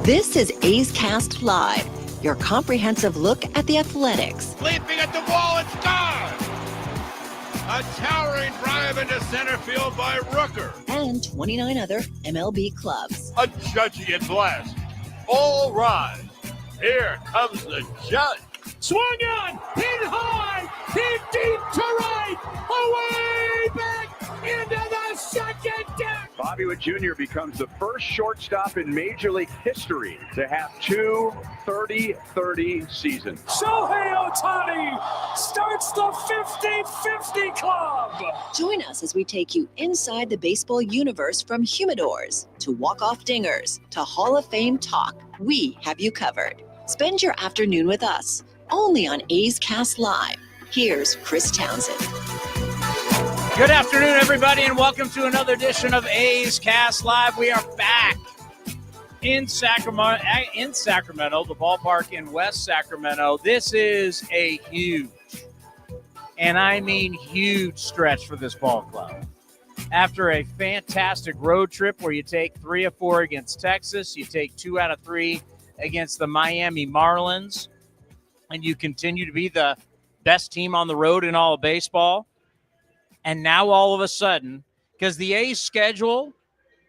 This is A's Cast Live, your comprehensive look at the Athletics. Leaping at the wall, it's gone! A towering drive into center field by Rooker. And 29 other MLB clubs. A judgy blast. All rise. Here comes the judge. Swung on, hit high, hit deep to right, away back into the second deck. Bobby Witt Jr. becomes the first shortstop in Major League history to have two 30-30 seasons. Shohei Ohtani starts the 50-50 club. Join us as we take you inside the baseball universe, from humidors to walk-off dingers to Hall of Fame talk. We have you covered. Spend your afternoon with us, only on A's Cast Live. Here's Chris Townsend. Good afternoon, everybody, and welcome to another edition of A's Cast Live. We are back in Sacramento, the ballpark in West Sacramento. This is a huge, and I mean huge, stretch for this ball club. After a fantastic road trip where you take 3 of 4 against Texas, you take 2 out of 3 against the Miami Marlins, and you continue to be the best team on the road in all of baseball. And now all of a sudden, because the A's schedule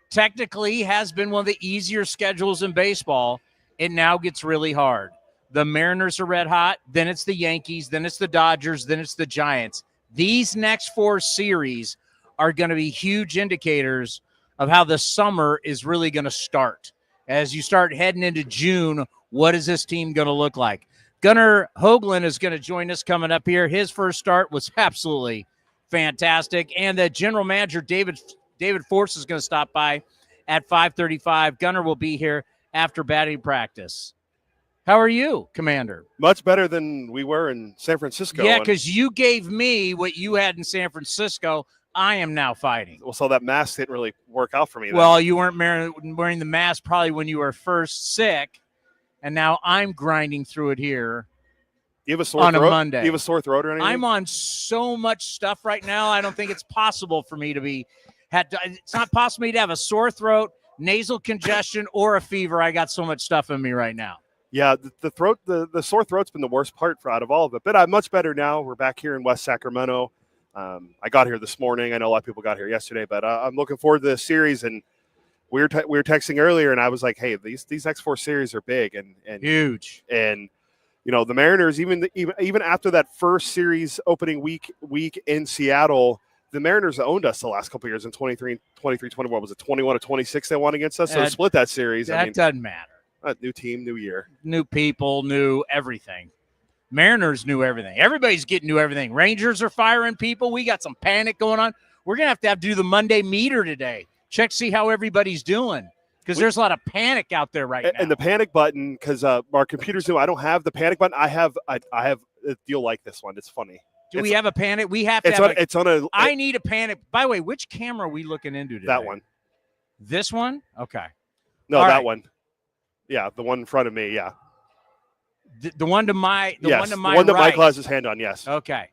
technically has been one of the easier schedules in baseball, it now gets really hard. The Mariners are red hot, then it's the Yankees, then it's the Dodgers, then it's the Giants. These next 4 series are going to be huge indicators of how the summer is really going to start. As you start heading into June, what is this team going to look like? Gunnar Hoglund is going to join us coming up here. His first start was absolutely fantastic. And the general manager, David Forst, is going to stop by at 5:35. Gunnar will be here after batting practice. How are you, Commander? Much better than we were in San Francisco. Yeah, because you gave me what you had in San Francisco. I am now fighting. Well, so that mask didn't really work out for me then. Well, you weren't wearing the mask probably when you were first sick, and now I'm grinding through it here. You have a sore on throat? A Monday. Do you have a sore throat or anything? I'm on so much stuff right now, I don't think it's possible for me to be it's not possible for me to have a sore throat, nasal congestion, or a fever. I got so much stuff in me right now. Yeah, the sore throat's been the worst part out of all of it. But I'm much better now. We're back here in West Sacramento. I got here this morning. I know a lot of people got here yesterday, but I'm looking forward to this series. And we were texting earlier, and I was like, "Hey, these next 4 series are big and huge." And you know, the Mariners, even after that first series opening week in Seattle, the Mariners owned us the last couple of years in 23, 21. Was it 21 to 26 they won against us? So they split that series. That doesn't matter. New team, new year, new people, new everything. Mariners knew everything. Everybody's getting new everything. Rangers are firing people. We got some panic going on. We're going to have to do the Monday meter today. Check, see how everybody's doing. Because there's a lot of panic out there right now. And the panic button, because our computers do. I don't have the panic button. I have a deal like this one. It's funny. We have a panic? We have to have it's on a. I need a panic. By the way, which camera are we looking into today? That one. This one? Okay. No, all that right. one. Yeah, the one in front of me. Yeah. The one to my yes, one to my the one that right. Michael has his hand on. Yes. Okay.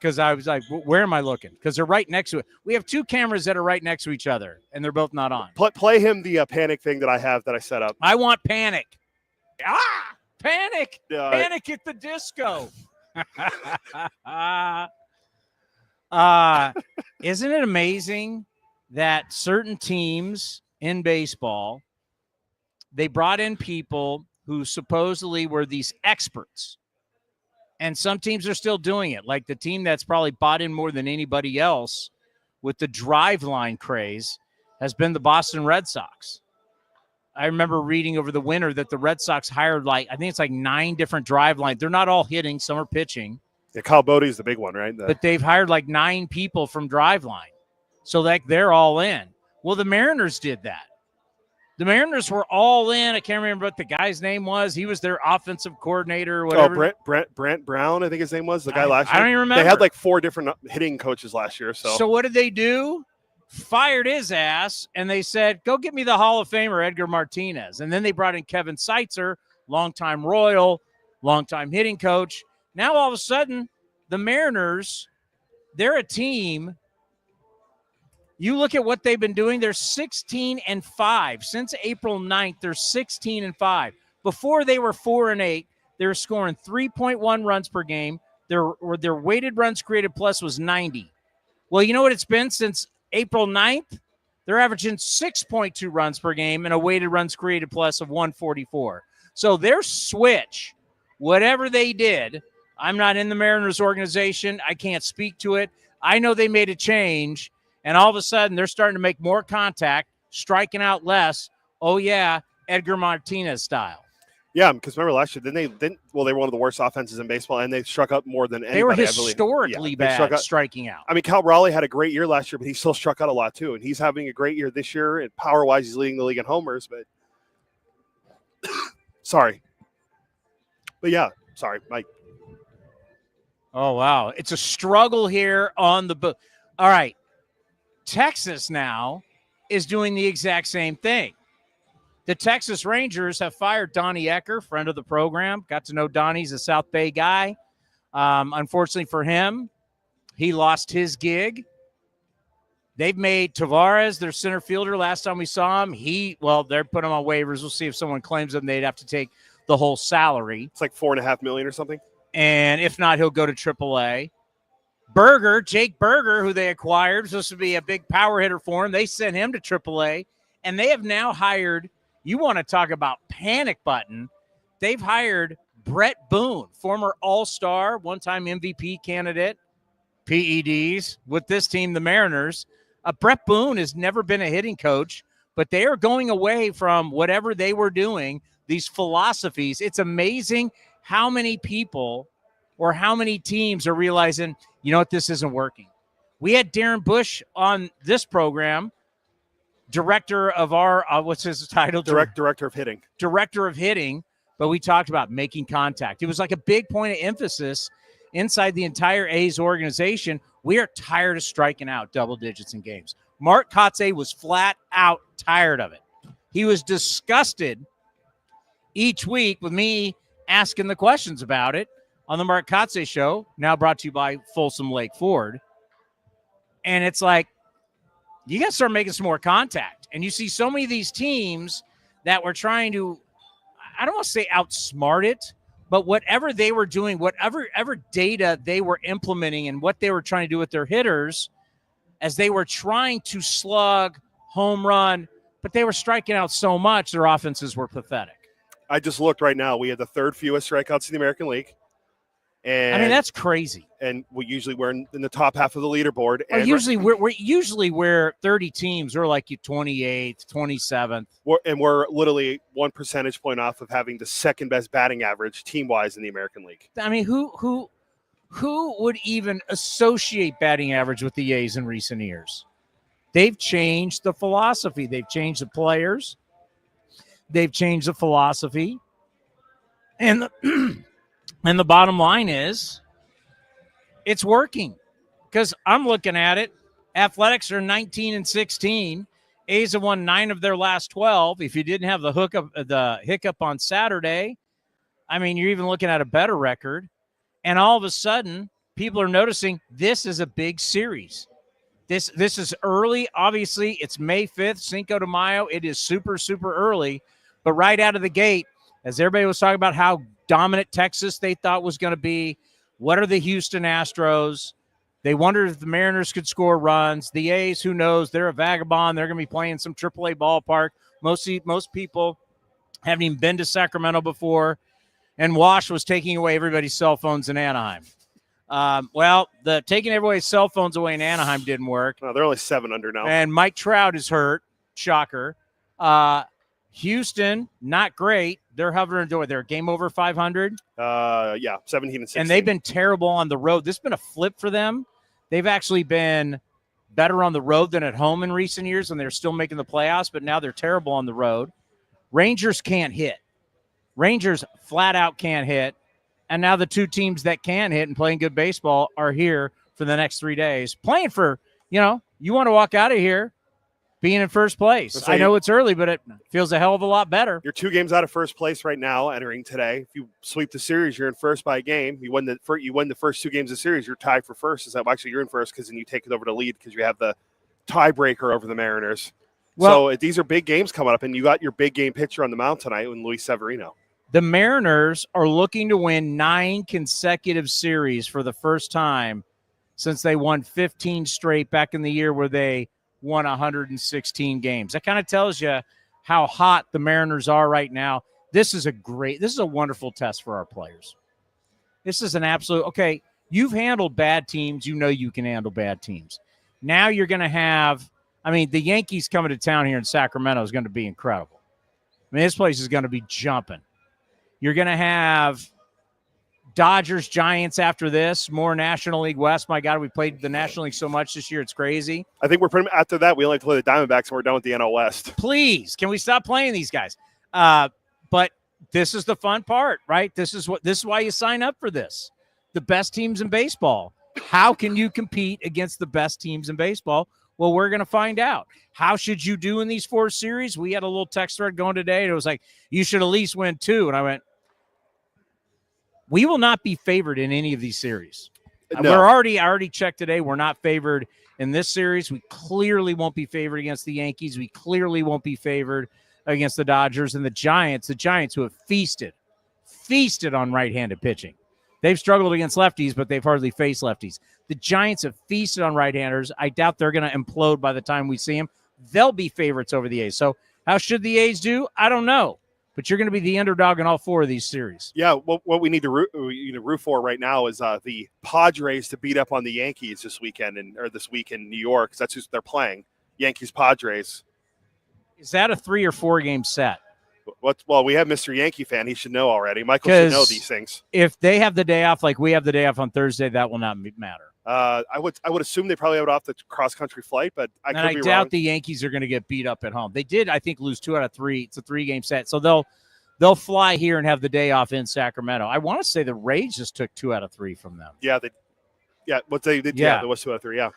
Because I was like, where am I looking? Because they're right next to it. We have 2 cameras that are right next to each other, and they're both not on. Play him the panic thing that I set up. I want panic. Panic. Panic at the disco. Isn't it amazing that certain teams in baseball, they brought in people who supposedly were these experts. And some teams are still doing it, like the team that's probably bought in more than anybody else with the drive line craze has been the Boston Red Sox. I remember reading over the winter that the Red Sox hired I think it's 9 different drive lines. They're not all hitting, some are pitching. Yeah, Kyle Bodie's the big one, right? But they've hired 9 people from drive line. So they're all in. Well, the Mariners did that. The Mariners were all in. I can't remember what the guy's name was. He was their offensive coordinator or whatever. Oh, Brent Brown, I think his name was, the guy last year. I don't even remember. They had 4 different hitting coaches last year. So what did they do? Fired his ass, and they said, go get me the Hall of Famer Edgar Martinez. And then they brought in Kevin Seitzer, longtime Royal, longtime hitting coach. Now all of a sudden, the Mariners, they're a team You look at what they've been doing. They're 16-5 since April 9th. They're 16-5. Before they were 4-8. They were scoring 3.1 runs per game. Their weighted runs created plus was 90. Well, you know what it's been since April 9th? They're averaging 6.2 runs per game and a weighted runs created plus of 144. So their switch, whatever they did, I'm not in the Mariners organization. I can't speak to it. I know they made a change, and all of a sudden they're starting to make more contact, striking out less. Oh, yeah, Edgar Martinez style. Yeah, because remember last year, they were one of the worst offenses in baseball, and they struck out more than anybody. They were historically bad striking out. I mean, Cal Raleigh had a great year last year, but he still struck out a lot too, and he's having a great year this year. And power-wise, he's leading the league in homers, but sorry. But yeah, sorry, Mike. Oh, wow. It's a struggle here on the book. All right. Texas now is doing the exact same thing. The Texas Rangers have fired Donnie Ecker, friend of the program. Got to know Donnie. He's a South Bay guy. Unfortunately for him, he lost his gig. They've made Tavares their center fielder. Last time we saw him, they're putting him on waivers. We'll see if someone claims him. They'd have to take the whole salary. It's like $4.5 million or something. And if not, he'll go to AAA. Jake Berger, who they acquired, was supposed to be a big power hitter for him. They sent him to AAA, and they have now hired. You want to talk about panic button? They've hired Brett Boone, former All-Star, one-time MVP candidate, PEDs with this team, the Mariners. Brett Boone has never been a hitting coach, but they are going away from whatever they were doing, these philosophies. It's amazing how many people or how many teams are realizing, you know what, this isn't working. We had Darren Bush on this program, director of our, what's his title? Director of hitting. Director of hitting, but we talked about making contact. It was like a big point of emphasis inside the entire A's organization. We are tired of striking out double digits in games. Mark Kotsay was flat out tired of it. He was disgusted each week with me asking the questions about it on the Mark Kotsay Show, now brought to you by Folsom Lake Ford. And it's like, you got to start making some more contact. And you see so many of these teams that were trying to, I don't want to say outsmart it, but whatever they were doing, whatever data they were implementing and what they were trying to do with their hitters as they were trying to slug, home run, but they were striking out so much, their offenses were pathetic. I just looked right now. We had the third fewest strikeouts in the American League. And I mean, that's crazy. And we're in the top half of the leaderboard. Well, we're 30 teams. We're like 28th, 27th. We're literally 1 percentage point off of having the second best batting average team-wise in the American League. I mean, who would even associate batting average with the A's in recent years? They've changed the philosophy. They've changed the players. They've changed the philosophy. And the bottom line is it's working because I'm looking at it. Athletics are 19-16. A's have won 9 of their last 12. If you didn't have the hiccup on Saturday, I mean, you're even looking at a better record. And all of a sudden, people are noticing this is a big series. This is early. Obviously, it's May 5th, Cinco de Mayo. It is super, super early. But right out of the gate, as everybody was talking about how dominant Texas they thought was going to be, what are the Houston Astros? They wondered if the Mariners could score runs. The A's, who knows? They're a vagabond. They're going to be playing some AAA ballpark. Most people haven't even been to Sacramento before. And Wash was taking away everybody's cell phones in Anaheim. The taking everybody's cell phones away in Anaheim didn't work. No, they're only 7 under now. And Mike Trout is hurt. Shocker. Houston, not great. They're hovering over there. Game over 500. 17-16. And they've been terrible on the road. This has been a flip for them. They've actually been better on the road than at home in recent years, and they're still making the playoffs, but now they're terrible on the road. Rangers can't hit. Rangers flat out can't hit. And now the two teams that can hit and playing good baseball are here for the next 3 days. Playing for, you want to walk out of here being in first place. I know it's early, but it feels a hell of a lot better. You're 2 games out of first place right now entering today. If you sweep the series, you're in first by a game. You win the first 2 games of the series, you're tied for first. Actually, you're in first because then you take it over to lead because you have the tiebreaker over the Mariners. Well, So these are big games coming up, and you got your big game pitcher on the mound tonight with Luis Severino. The Mariners are looking to win 9 consecutive series for the first time since they won 15 straight back in the year where they won 116 games. That kind of tells you how hot the Mariners are right now. This is a wonderful test for our players. This is an absolute, okay, you've handled bad teams. You know you can handle bad teams. Now you're going to have, the Yankees coming to town here in Sacramento is going to be incredible. This place is going to be jumping. You're going to have Dodgers, Giants after this, more National League West. My God, we played the National League so much this year. It's crazy. I think we're pretty much after that. We only have to play the Diamondbacks and we're done with the NL West. Please, can we stop playing these guys? But this is the fun part, right? This is why you sign up for this. The best teams in baseball. How can you compete against the best teams in baseball? Well, we're going to find out. How should you do in these 4 series? We had a little text thread going today. And it was like, you should at least win 2. And I went, we will not be favored in any of these series. No. I already checked today. We're not favored in this series. We clearly won't be favored against the Yankees. We clearly won't be favored against the Dodgers and the Giants who have feasted on right-handed pitching. They've struggled against lefties, but they've hardly faced lefties. The Giants have feasted on right-handers. I doubt they're going to implode by the time we see them. They'll be favorites over the A's. So how should the A's do? I don't know. But you're going to be the underdog in all 4 of these series. Yeah, what we need to root for right now is the Padres to beat up on the Yankees this weekend or this week in New York. That's who they're playing. Yankees Padres. Is that a 3 or 4 game set? Well, we have Mr. Yankee fan. He should know already. Michael should know these things. If they have the day off like we have the day off on Thursday, that will not matter. I would assume they probably have it off the cross-country flight, but I could be wrong. Doubt the Yankees are going to get beat up at home. They did, I think, lose 2 out of 3. It's a 3-game set. So they'll fly here and have the day off in Sacramento. I want to say the Rays just took 2 out of 3 from them. Yeah, what they did, yeah, there was 2 out of 3, yeah.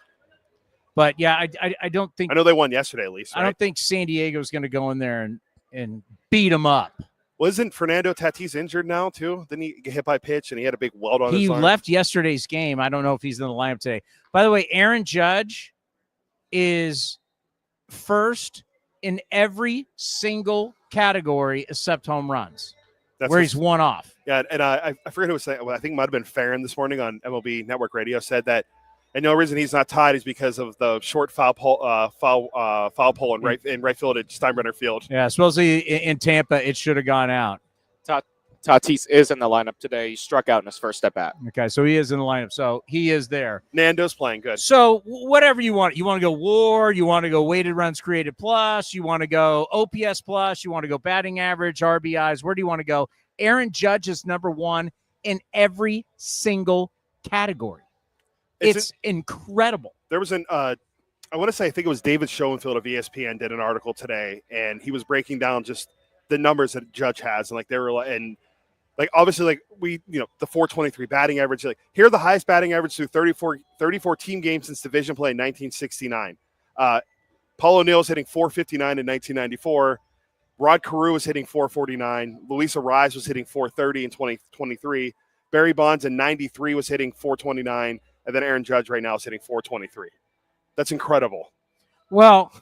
But, yeah, I don't think – I know they won yesterday at least, right? I don't think San Diego's going to go in there and beat them up. Wasn't Fernando Tatis injured now, too? Didn't he get hit by pitch and he had a big welt on his arm? He left yesterday's game. I don't know if he's in the lineup today. By the way, Aaron Judge is first in every single category except home runs, he's one off. Yeah, and I forget who was saying. I think it might have been Farron this morning on MLB Network Radio said that, and the only reason he's not tied is because of the short foul pole in right field at Steinbrenner Field. Yeah, supposedly in Tampa it should have gone out. Tatis is in the lineup today. He struck out in his first at bat. Okay, so he is in the lineup. So he is there. Nando's playing good. So whatever you want. You want to go WAR, you want to go weighted runs created plus, you want to go OPS plus, you want to go batting average, RBIs. Where do you want to go? Aaron Judge is number 1 in every single category. It's incredible. There was I want to say, I think it was David Schoenfield of ESPN did an article today, and he was breaking down just the numbers that Judge has, and they were obviously the 423 batting average. Here are the highest batting average through 34 team games since division play in 1969. Paul O'Neill's hitting 459 in 1994. Rod Carew was hitting 449. Luis Arraez was hitting 430 in 2023. Barry Bonds in 93 was hitting 429. And then Aaron Judge right now is hitting 423. That's incredible. Well,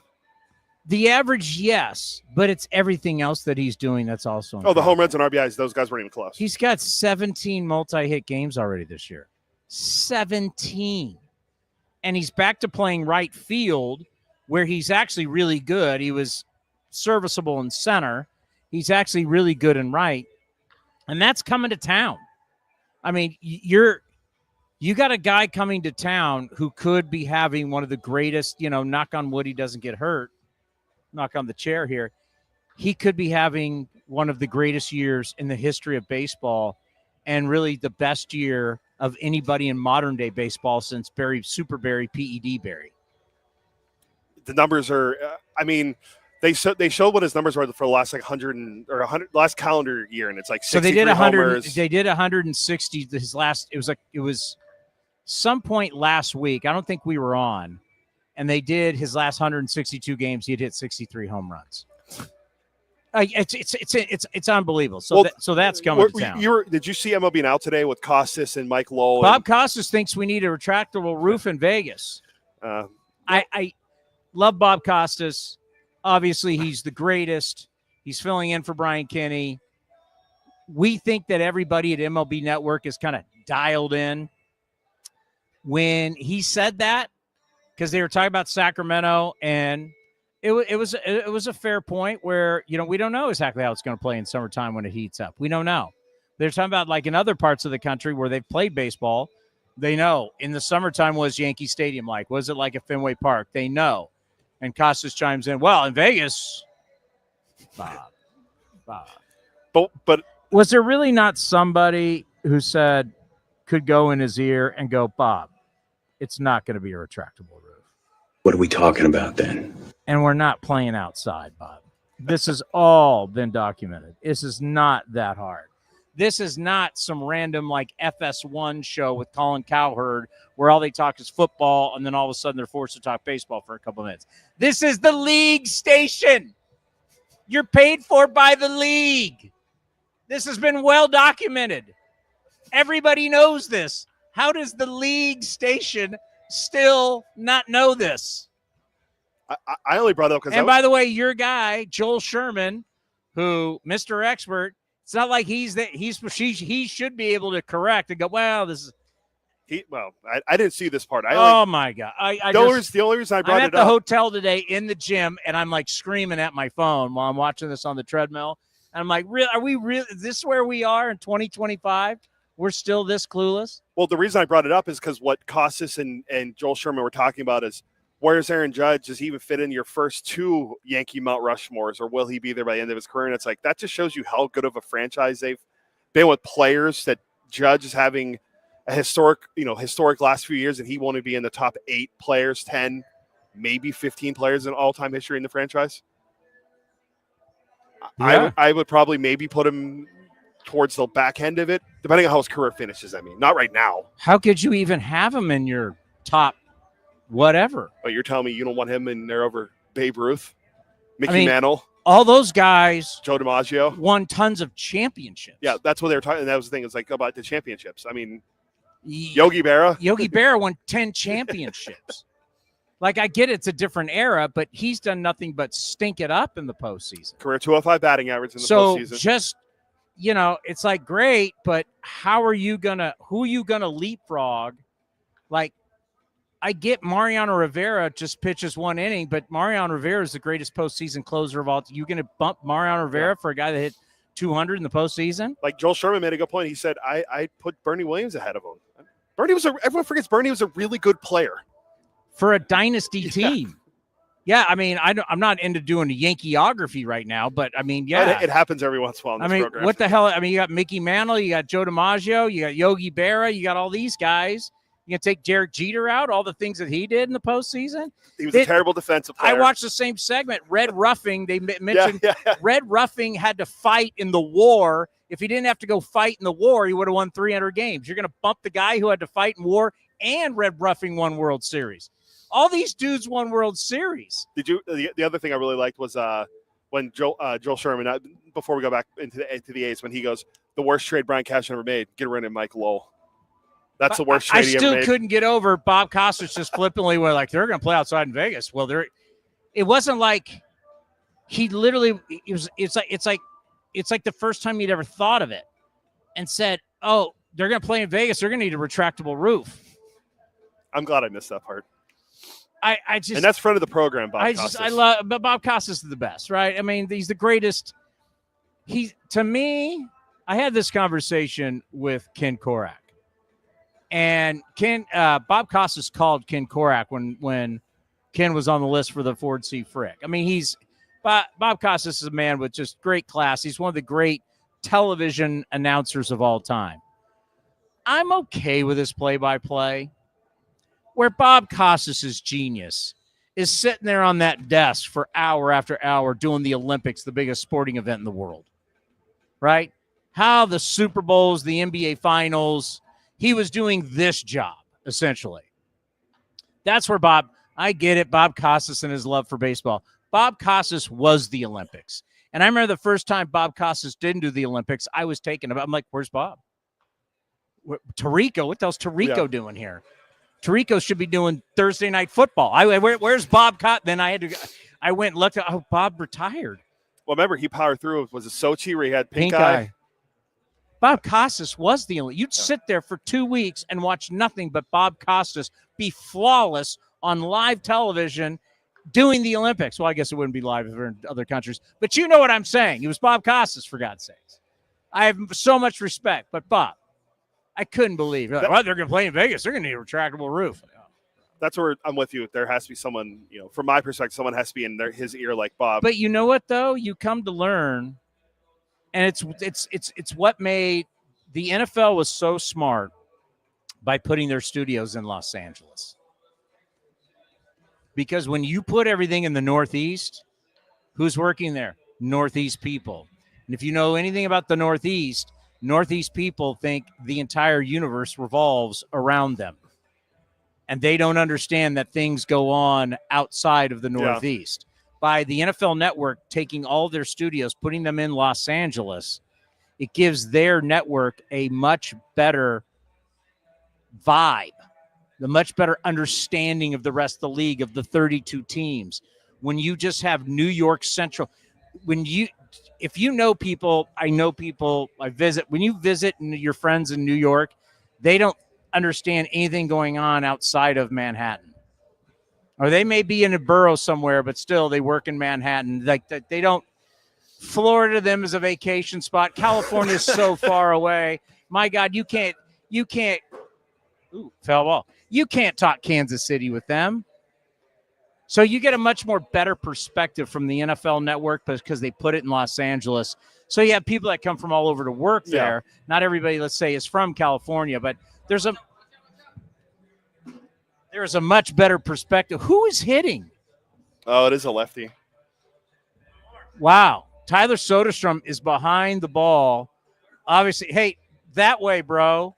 the average, yes, but it's everything else that he's doing that's also incredible. The home runs and RBIs, those guys weren't even close. He's got 17 multi-hit games already this year. 17. And he's back to playing right field where he's actually really good. He was serviceable in center. He's actually really good in right. And that's coming to town. You got a guy coming to town who could be having one of the greatest, knock on wood, he doesn't get hurt. Knock on the chair here. He could be having one of the greatest years in the history of baseball and really the best year of anybody in modern day baseball since Super Barry, PED Barry. The numbers are, they showed what his numbers were for the last 100 last calendar year, and it's like 63 so they did 100. Homers. They did 160. It was some point last week. I don't think we were on, and they did his last 162 games. He had hit 63 home runs. It's unbelievable. So that's coming to town. Did you see MLB Now today with Costas and Mike Lowell? Bob Costas thinks we need a retractable roof in Vegas. love Bob Costas. Obviously, he's the greatest. He's filling in for Brian Kenny. We think that everybody at MLB Network is kind of dialed in. When he said that, because they were talking about Sacramento, and it was a fair point where, we don't know exactly how it's going to play in summertime when it heats up. We don't know. They're talking about like in other parts of the country where they've played baseball, they know in the summertime was Yankee Stadium like? Was it like at Fenway Park? They know. And Costas chimes in, well, in Vegas, Bob. But was there really not somebody who could go in his ear and go, Bob, it's not going to be a retractable roof? What are we talking about then? And we're not playing outside, Bob. This has all been documented. This is not that hard. This is not some random like FS1 show with Colin Cowherd where all they talk is football and then all of a sudden they're forced to talk baseball for a couple of minutes. This is the league station. You're paid for by the league. This has been well documented. Everybody knows this. How does the league station still not know this? I only brought it up because. And by the way, your guy, Joel Sherman, who Mr. Expert, it's not like he should be able to correct and go, well, this is. I didn't see this part. My God. The only reason I brought I'm it at the up. hotel today in the gym, and I'm like screaming at my phone while I'm watching this on the treadmill. And I'm like, are we really? Is this where we are in 2025? We're still this clueless? Well, the reason I brought it up is because what Costas and Joel Sherman were talking about is, where's Aaron Judge? Does he even fit in your first two Yankee Mount Rushmores, or will he be there by the end of his career? And it's like, that just shows you how good of a franchise they've been with players, that Judge is having a historic last few years, and he won't be in the top 8 players, 10, maybe 15 players in all-time history in the franchise. Yeah. I would probably maybe put him towards the back end of it, depending on how his career finishes. I mean, not right now. How could you even have him in your top whatever? But you're telling me you don't want him in there over Babe Ruth, Mickey Mantle, all those guys, Joe DiMaggio, won tons of championships. Yeah, that's what they were talking. And that was the thing. It's like about the championships. I mean, Yogi Berra won 10 championships. Like, I get it's a different era, but he's done nothing but stink it up in the postseason. Career 205 batting average in the postseason. So just, it's like, great, but who are you going to leapfrog? Like, I get Mariano Rivera just pitches one inning, but Mariano Rivera is the greatest postseason closer of all. You going to bump Mariano Rivera for a guy that hit 200 in the postseason? Like Joel Sherman made a good point. He said, I put Bernie Williams ahead of him. Everyone forgets Bernie was a really good player. For a dynasty team. Yeah, I mean, I'm not into doing a Yankeeography right now, but I mean, yeah. It happens every once in a while in this program. What the hell? I mean, you got Mickey Mantle, you got Joe DiMaggio, you got Yogi Berra, you got all these guys. You can take Derek Jeter out, all the things that he did in the postseason. He was a terrible defensive player. I watched the same segment, Red Ruffing. They mentioned Red Ruffing had to fight in the war. If he didn't have to go fight in the war, he would have won 300 games. You're going to bump the guy who had to fight in war, and Red Ruffing won World Series. All these dudes won World Series. The other thing I really liked was when Joel Sherman, before we go back into the A's, when he goes, the worst trade Brian Cash ever made, get rid of Mike Lowell. That's the worst trade he ever made. I still couldn't get over Bob Costas just flippantly were like, they're going to play outside in Vegas. Well, it wasn't like he literally – it's like the first time he'd ever thought of it and said, oh, they're going to play in Vegas. They're going to need a retractable roof. I'm glad I missed that part. I just, and that's friend of the program, Bob Costas. But Bob Costas is the best, right? I mean, he's the greatest. To me, I had this conversation with Ken Korak, and Bob Costas called Ken Korak when Ken was on the list for the Ford C. Frick. I mean, Bob Costas is a man with just great class. He's one of the great television announcers of all time. I'm okay with his play-by-play. Where Bob Costas' genius is sitting there on that desk for hour after hour doing the Olympics, the biggest sporting event in the world, right? How the Super Bowls, the NBA Finals, he was doing this job, essentially. That's where I get it, Bob Costas and his love for baseball. Bob Costas was the Olympics. And I remember the first time Bob Costas didn't do the Olympics, I was taken aback. I'm like, where's Bob? Tirico? What the hell's Tirico doing here? Tirico should be doing Thursday night football. Where's Bob Cott? Then I went and looked at, Bob retired. Well, remember, he powered through. Was it Sochi where he had pink eye? Bob Costas was the only. You'd sit there for 2 weeks and watch nothing but Bob Costas be flawless on live television doing the Olympics. Well, I guess it wouldn't be live if they're in other countries. But you know what I'm saying. It was Bob Costas, for God's sakes. I have so much respect. But, Bob, I couldn't believe it. Well, they're going to play in Vegas. They're going to need a retractable roof. That's where I'm with you. There has to be someone, from my perspective, someone has to be in his ear like Bob. But you know what, though? You come to learn, and it's what made the NFL was so smart by putting their studios in Los Angeles. Because when you put everything in the Northeast, who's working there? Northeast people. And if you know anything about the Northeast people think the entire universe revolves around them. And they don't understand that things go on outside of the Northeast. Yeah. By the NFL Network taking all their studios, putting them in Los Angeles, it gives their network a much better vibe, the much better understanding of the rest of the league, of the 32 teams. When you just have New York Central, if you know people, I know people, when you visit your friends in New York, they don't understand anything going on outside of Manhattan. Or they may be in a borough somewhere, but still they work in Manhattan. Like they don't, Florida to them is a vacation spot. California is so far away. My God, you can't, foul ball. You can't talk Kansas City with them. So you get a much more better perspective from the NFL Network because they put it in Los Angeles. So you have people that come from all over to work there. Not everybody, let's say, is from California, but there's a much better perspective. Who is hitting? Oh, it is a lefty. Wow. Tyler Soderstrom is behind the ball. Obviously, hey, that way, bro.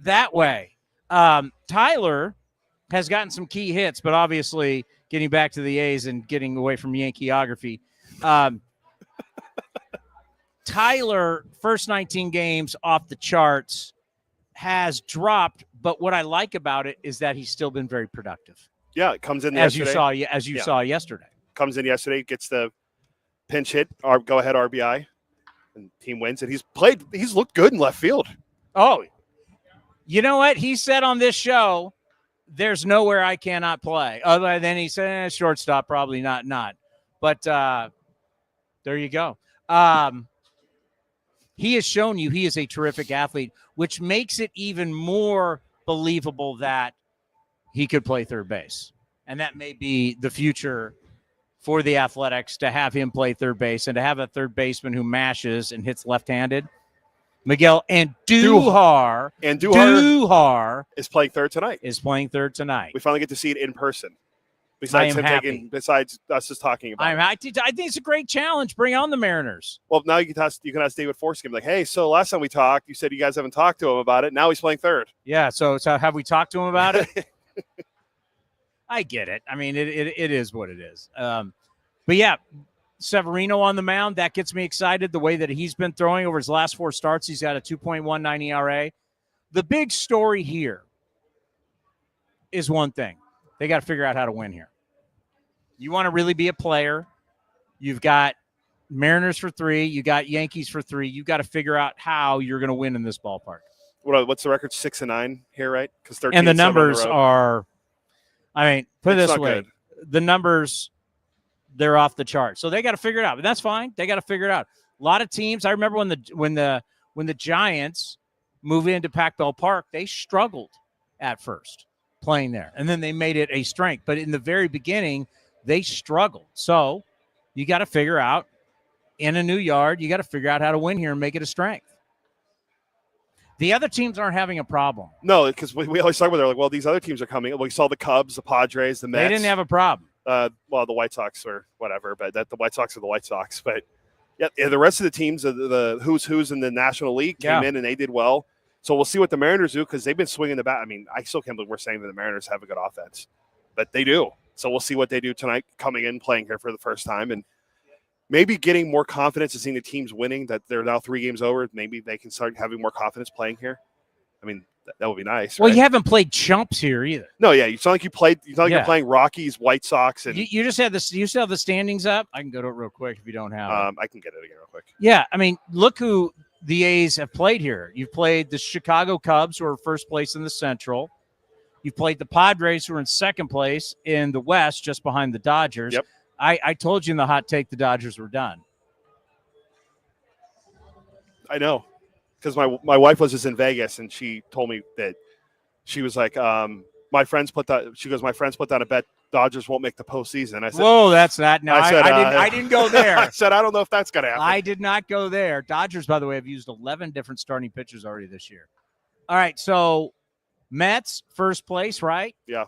That way. Tyler has gotten some key hits, but obviously getting back to the A's and getting away from Yankeeography. Tyler, first 19 games off the charts, has dropped, but what I like about it is that he's still been very productive. Yeah, it comes in as yesterday. you saw yesterday. Comes in yesterday, gets the pinch hit, go ahead RBI, and team wins. And he's looked good in left field. Oh, you know what? He said on this show, there's nowhere I cannot play. Other than he said, shortstop, probably not. But there you go. He has shown you he is a terrific athlete, which makes it even more believable that he could play third base. And that may be the future for the Athletics, to have him play third base and to have a third baseman who mashes and hits left-handed. Miguel Andujar is playing third tonight. We finally get to see it in person. Besides us just talking about it. I think it's a great challenge. Bring on the Mariners. Well, now you can ask David Forst, like, hey, so last time we talked, you said you guys haven't talked to him about it. Now he's playing third. Yeah, so have we talked to him about it? I get it. I mean, it is what it is. But, yeah, Severino on the mound, that gets me excited. The way that he's been throwing over his last 4 starts, he's got a 2.19 ERA. The big story here is one thing. They got to figure out how to win here. You want to really be a player. You've got Mariners for 3. You got Yankees for 3. You've got to figure out how you're going to win in this ballpark. What's the record? 6-9 here, right? Because 13. And the numbers are, put it this way. Good. The numbers, they're off the chart. So they got to figure it out. But that's fine. They got to figure it out. A lot of teams, I remember when the Giants moved into Pac Bell Park, they struggled at first playing there. And then they made it a strength. But in the very beginning, they struggled. So you got to figure out, in a new yard, you got to figure out how to win here and make it a strength. The other teams aren't having a problem. No, because we always talk about it. Like, well, these other teams are coming. We saw the Cubs, the Padres, the Mets. They didn't have a problem. Well, the White Sox or whatever, but the White Sox are the White Sox. But yeah, the rest of the teams, the who's in the National League came in and they did well. So we'll see what the Mariners do, because they've been swinging the bat. I mean, I still can't believe we're saying that the Mariners have a good offense, but they do. So we'll see what they do tonight, coming in, playing here for the first time, and maybe getting more confidence and seeing the teams winning, that they're now 3 games over. Maybe they can start having more confidence playing here. I mean, That would be nice. Well, right? you haven't played chumps here either. No, yeah. You sound like you played. You sound like you're playing Rockies, White Sox, and you just had this. You still have the standings up. I can go to it real quick if you don't have it. I can get it again real quick. Yeah, I mean, look who the A's have played here. You've played the Chicago Cubs, who are first place in the Central. You've played the Padres, who are in second place in the West, just behind the Dodgers. Yep. I told you in the hot take the Dodgers were done. I know, because my wife was just in Vegas, and she told me that she was like, my friends put down a bet Dodgers won't make the postseason. I said, whoa, that's not. No, I didn't go there. I said, I don't know if that's going to happen. I did not go there. Dodgers, by the way, have used 11 different starting pitchers already this year. All right, so Mets, first place, right? Yeah.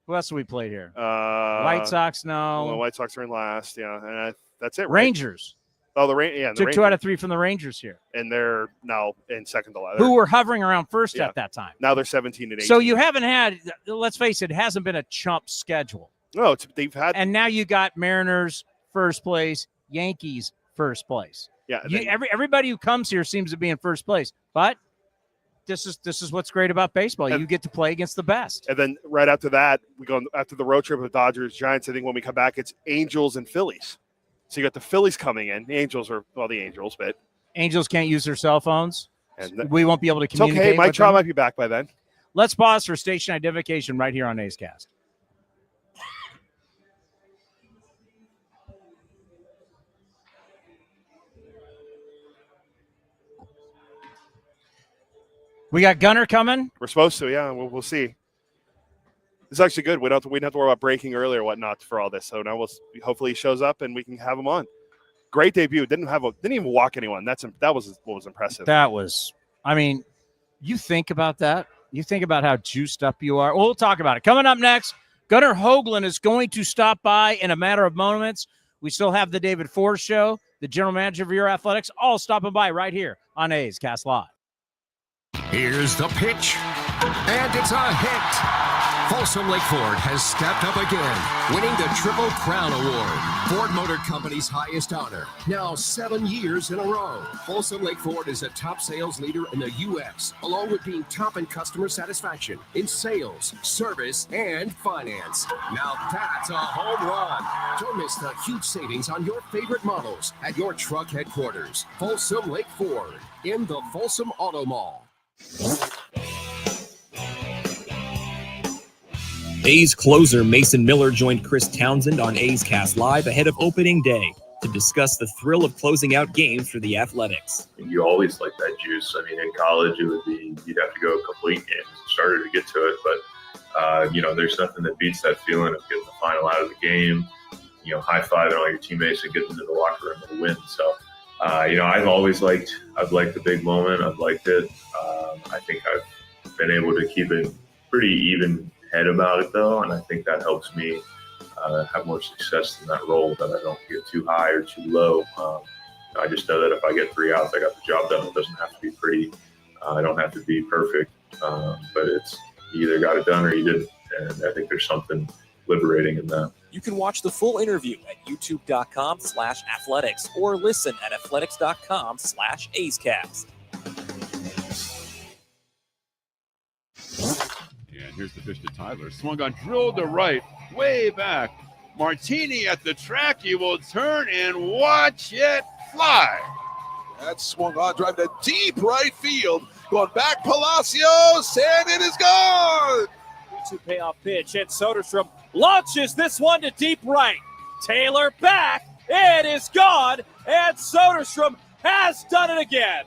Who else have we played here? White Sox, no. Well, White Sox are in last, yeah. And that's it, right? Rangers. Oh, the Rangers. Took 2 out of 3 from the Rangers here. And they're now in second to last. Who were hovering around first at that time. Now they're 17 and 18. So you haven't had, let's face it, hasn't been a chump schedule. No, they've had. And now you got Mariners first place, Yankees first place. Yeah. Everybody who comes here seems to be in first place. But this is what's great about baseball. You get to play against the best. And then right after that, we go after the road trip with Dodgers, Giants. I think when we come back, it's Angels and Phillies. So you got the Phillies coming in. The Angels are, well, the Angels, but Angels can't use their cell phones. And we won't be able to communicate. It's okay. Mike with Trout them. might be back by then. Let's pause for station identification right here on A's Cast. We got Gunnar coming. We're supposed to, yeah. We'll see. It's actually good. We don't have to worry about breaking early or whatnot for all this. So now hopefully he shows up and we can have him on. Great debut. Didn't even walk anyone. That was what was impressive. That was. I mean, you think about that. You think about how juiced up you are. We'll talk about it. Coming up next, Gunnar Hoglund is going to stop by in a matter of moments. We still have the David Forst Show, the general manager of your athletics, all stopping by right here on A's Cast Live. Here's the pitch, and it's a hit. Folsom Lake Ford has stepped up again, winning the Triple Crown Award, Ford Motor Company's highest honor, now 7 years in a row. Folsom Lake Ford is a top sales leader in the U.S., along with being top in customer satisfaction in sales, service, and finance. Now that's a home run. Don't miss the huge savings on your favorite models at your truck headquarters. Folsom Lake Ford in the Folsom Auto Mall. A's closer Mason Miller joined Chris Townsend on A's Cast Live ahead of opening day to discuss the thrill of closing out games for the Athletics. You always like that juice. I mean, in college, you'd have to go complete games and starter to get to it. But, there's nothing that beats that feeling of getting the final out of the game, high-fiving all your teammates and getting into the locker room with a win. So, I've liked the big moment. I've liked it. I think I've been able to keep it pretty even head about it, though, and I think that helps me have more success in that role, that I don't get too high or too low. I just know that if I get 3 outs, I got the job done. It doesn't have to be pretty. I don't have to be perfect, but it's you either got it done or you didn't, and I think there's something liberating in that. You can watch the full interview at youtube.com/athletics or listen at athletics.com/A'sCast. And here's the pitch to Tyler. Swung on, drilled to right, way back. Martini at the track. He will turn and watch it fly. That swung on, drive to deep right field. Going back, Palacios, and it is gone. 2 payoff pitch, and Soderstrom launches this one to deep right. Taylor back. It is gone, and Soderstrom has done it again.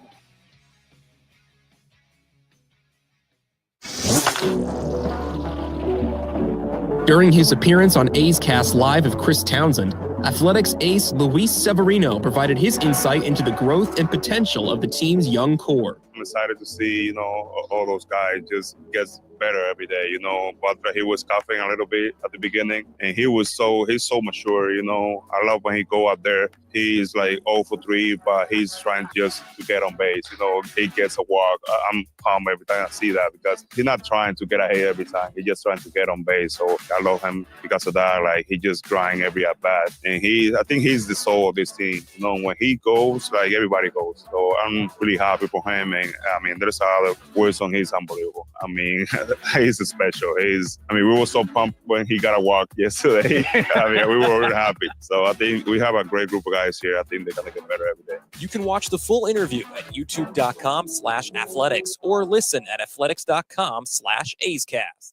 During his appearance on A's Cast Live of Chris Townsend, Athletics ace Luis Severino provided his insight into the growth and potential of the team's young core. I'm excited to see, all those guys just gets better every day, but he was coughing a little bit at the beginning, and he's so mature, I love when he go out there He's like 0 for 3, but he's trying just to get on base. You know, he gets a walk. I'm pumped every time I see that because he's not trying to get ahead every time. He's just trying to get on base. So I love him because of that. Like, he just grind every at bat, and I think he's the soul of this team. You know, when he goes, like, everybody goes. So I'm really happy for him. And I mean, there's other words on. He's unbelievable. I mean, he's special. We were so pumped when he got a walk yesterday. I mean, we were really happy. So I think we have a great group of guys here. I think they're going to get better every day. You can watch the full interview at youtube.com/athletics or listen at athletics.com/A'sCast.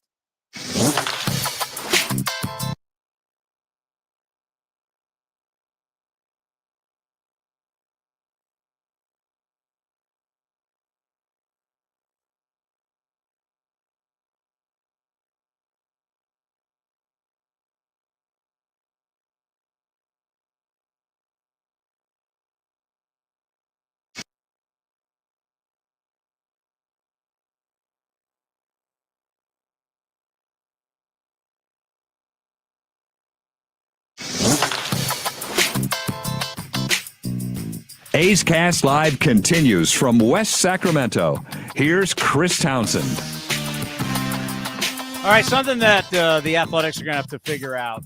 A's Cast Live continues from West Sacramento. Here's Chris Townsend. All right, something that the Athletics are going to have to figure out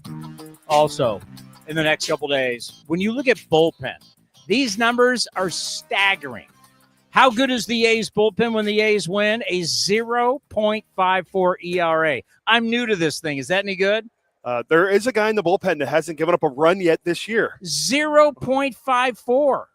also in the next couple days. When you look at bullpen, these numbers are staggering. How good is the A's bullpen when the A's win? A 0.54 ERA. I'm new to this thing. Is that any good? There is a guy in the bullpen that hasn't given up a run yet this year. 0.54.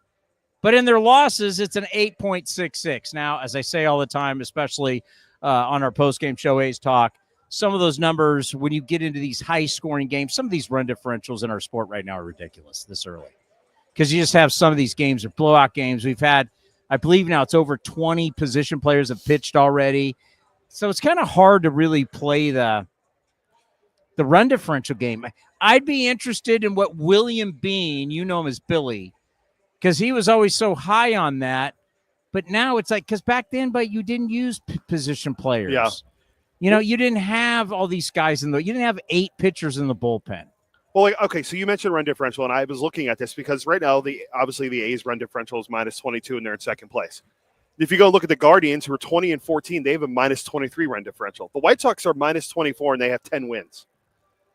But in their losses, it's an 8.66. Now, as I say all the time, especially on our postgame show, A's Talk, some of those numbers, when you get into these high-scoring games, some of these run differentials in our sport right now are ridiculous this early. Because you just have some of these games are blowout games. We've had, I believe now it's over 20 position players have pitched already. So it's kind of hard to really play the run differential game. I'd be interested in what William Bean, you know him as Billy, because he was always so high on that. But now it's like, because back then, but you didn't use position players. Yeah. You know, you didn't have all these guys you didn't have 8 pitchers in the bullpen. Well, okay, so you mentioned run differential, and I was looking at this because right now, obviously the A's run differential is -22, and they're in second place. If you go look at the Guardians, who are 20-14, they have a -23 run differential. The White Sox are -24, and they have 10 wins.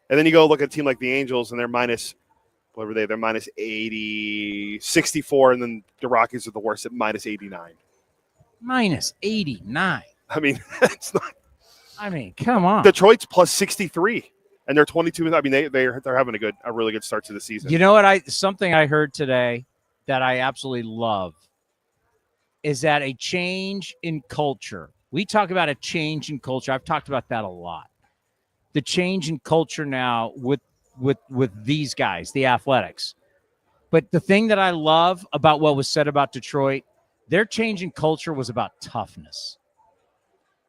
And then you go look at a team like the Angels, and they're they're -80, 64, and then the Rockies are the worst at -89. -89. I mean, it's not. I mean, come on. Detroit's +63, and they're 22. I mean, they're having a really good start to the season. You know what? Something I heard today that I absolutely love is that a change in culture. We talk about a change in culture. I've talked about that a lot. The change in culture now with these guys, the Athletics. But the thing that I love about what was said about Detroit, their change in culture was about toughness.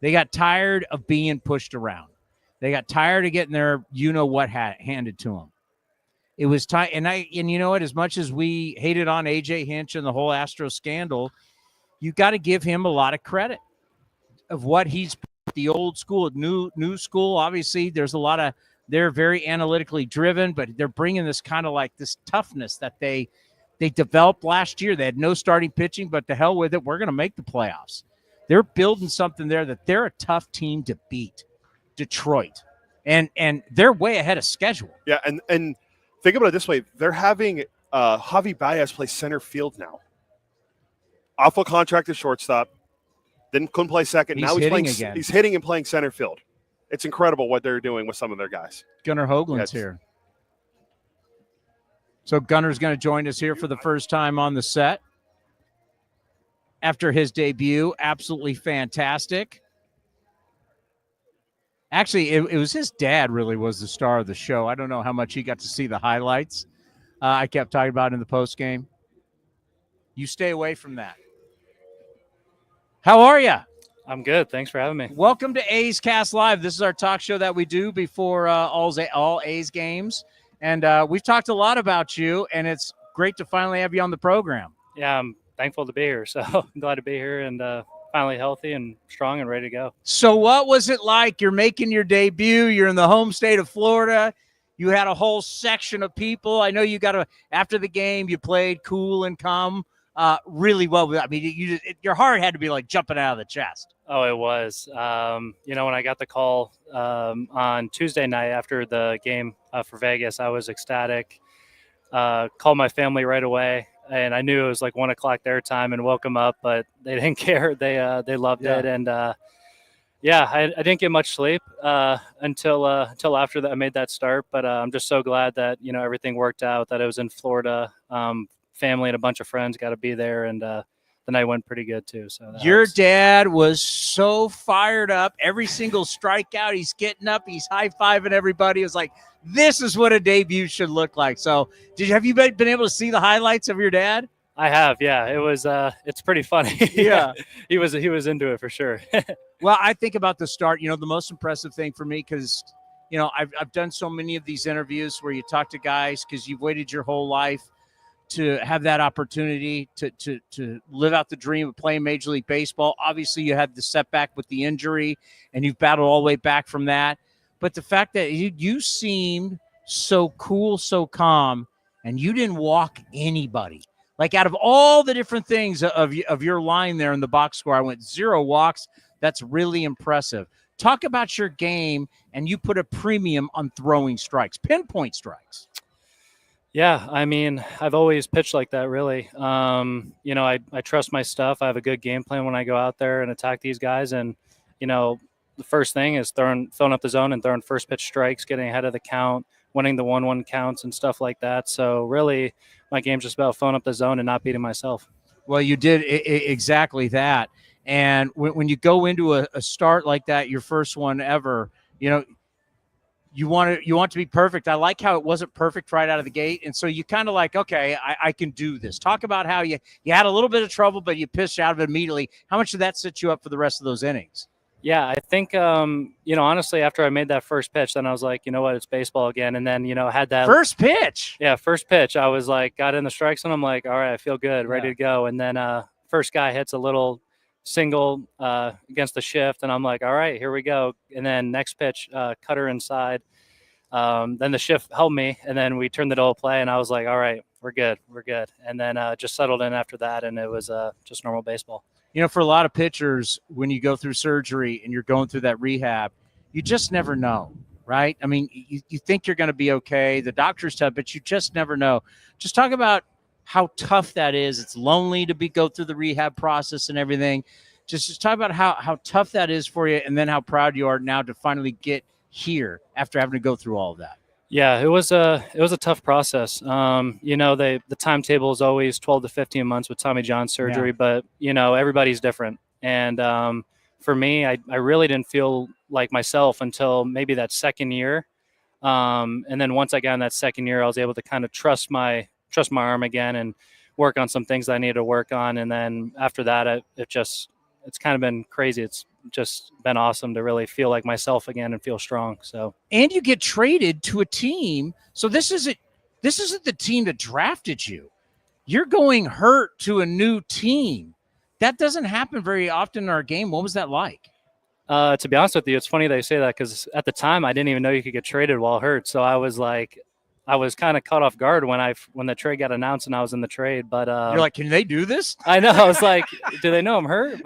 They got tired of being pushed around. They got tired of getting their you-know-what handed to them. It was time, and you know what? As much as we hated on A.J. Hinch and the whole Astro scandal, you got to give him a lot of credit of what he's the old school, new school. Obviously, there's a lot of they're very analytically driven, but they're bringing this kind of like this toughness that they developed last year. They had no starting pitching, but to hell with it, we're going to make the playoffs. They're building something there that they're a tough team to beat, Detroit, and they're way ahead of schedule. Yeah, and think about it this way: they're having Javi Baez play center field now. Awful contract at shortstop. Couldn't play second. Now he's playing again. He's hitting and playing center field. It's incredible what they're doing with some of their guys. Gunnar Hoglund's here. So Gunnar's going to join us here for the first time on the set after his debut. Absolutely fantastic. Actually, it was his dad really was the star of the show. I don't know how much he got to see the highlights. I kept talking about in the postgame. You stay away from that. How are you? I'm good. Thanks for having me. Welcome to A's Cast Live. This is our talk show that we do before all A's games. And we've talked a lot about you, and it's great to finally have you on the program. Yeah, I'm thankful to be here. So I'm glad to be here and finally healthy and strong and ready to go. So what was it like? You're making your debut. You're in the home state of Florida. You had a whole section of people. I know you got after the game, you played cool and calm really well. I mean, your heart had to be like jumping out of the chest. Oh, it was. When I got the call on Tuesday night after the game for Vegas, I was ecstatic. Called my family right away, and I knew it was like 1 o'clock their time, and woke them up, but they didn't care. They loved it, and I didn't get much sleep until after that I made that start. But I'm just so glad that everything worked out. That it was in Florida. Family and a bunch of friends got to be there, and the night went pretty good too. So your dad was so fired up. Every single strikeout, he's getting up, he's high-fiving everybody. It was like, this is what a debut should look like. So have you been able to see the highlights of your dad? I have, yeah. It was it's pretty funny. Yeah. he was into it for sure. Well, I think about the start, the most impressive thing for me, because I've done so many of these interviews where you talk to guys because you've waited your whole life to have that opportunity to live out the dream of playing Major League Baseball. Obviously, you had the setback with the injury, and you've battled all the way back from that. But the fact that you seemed so cool, so calm, and you didn't walk anybody. Like, out of all the different things of your line there in the box score, I went 0 walks. That's really impressive. Talk about your game, and you put a premium on throwing strikes, pinpoint strikes. Yeah, I mean, I've always pitched like that, really. I trust my stuff. I have a good game plan when I go out there and attack these guys. And, the first thing is filling up the zone and throwing first pitch strikes, getting ahead of the count, winning the 1-1 counts and stuff like that. So really, my game's just about filling up the zone and not beating myself. Well, you did exactly that. And when you go into a start like that, your first one ever, you want to be perfect. I like how it wasn't perfect right out of the gate. And so you kind of like, okay, I can do this. Talk about how you had a little bit of trouble, but you pitched out of it immediately. How much did that set you up for the rest of those innings? Yeah, I think, honestly, after I made that first pitch, then I was like, you know what, it's baseball again. And then, had that first pitch. Yeah, first pitch. I was like, got in the strike zone. I'm like, all right, I feel good, ready to go. And then first guy hits a little single against the shift, and I'm like, all right, here we go. And then next pitch, cutter inside. Then the shift helped me, and then we turned the double play, and I was like, all right, we're good. And then just settled in after that, and it was just normal baseball. For a lot of pitchers, when you go through surgery and you're going through that rehab, you just never know, right? I mean, you think you're going to be okay. The doctors tell, but you just never know. Just talk about how tough that is. It's lonely to go through the rehab process and everything. Just talk about how tough that is for you, and then how proud you are now to finally get here after having to go through all of that. Yeah, it was a tough process. The timetable is always 12 to 15 months with Tommy John surgery, but everybody's different. And for me, I really didn't feel like myself until maybe that second year. And then once I got in that second year, I was able to kind of trust my arm again and work on some things that I needed to work on. And then after that, it's kind of been crazy. It's just been awesome to really feel like myself again and feel strong. So, and you get traded to a team. So this isn't the team that drafted you. You're going hurt to a new team. That doesn't happen very often in our game. What was that like? To be honest with you, it's funny they say that, because at the time I didn't even know you could get traded while hurt. So I was kind of caught off guard when the trade got announced and I was in the trade. But you're like, can they do this? I know. I was like, do they know I'm hurt?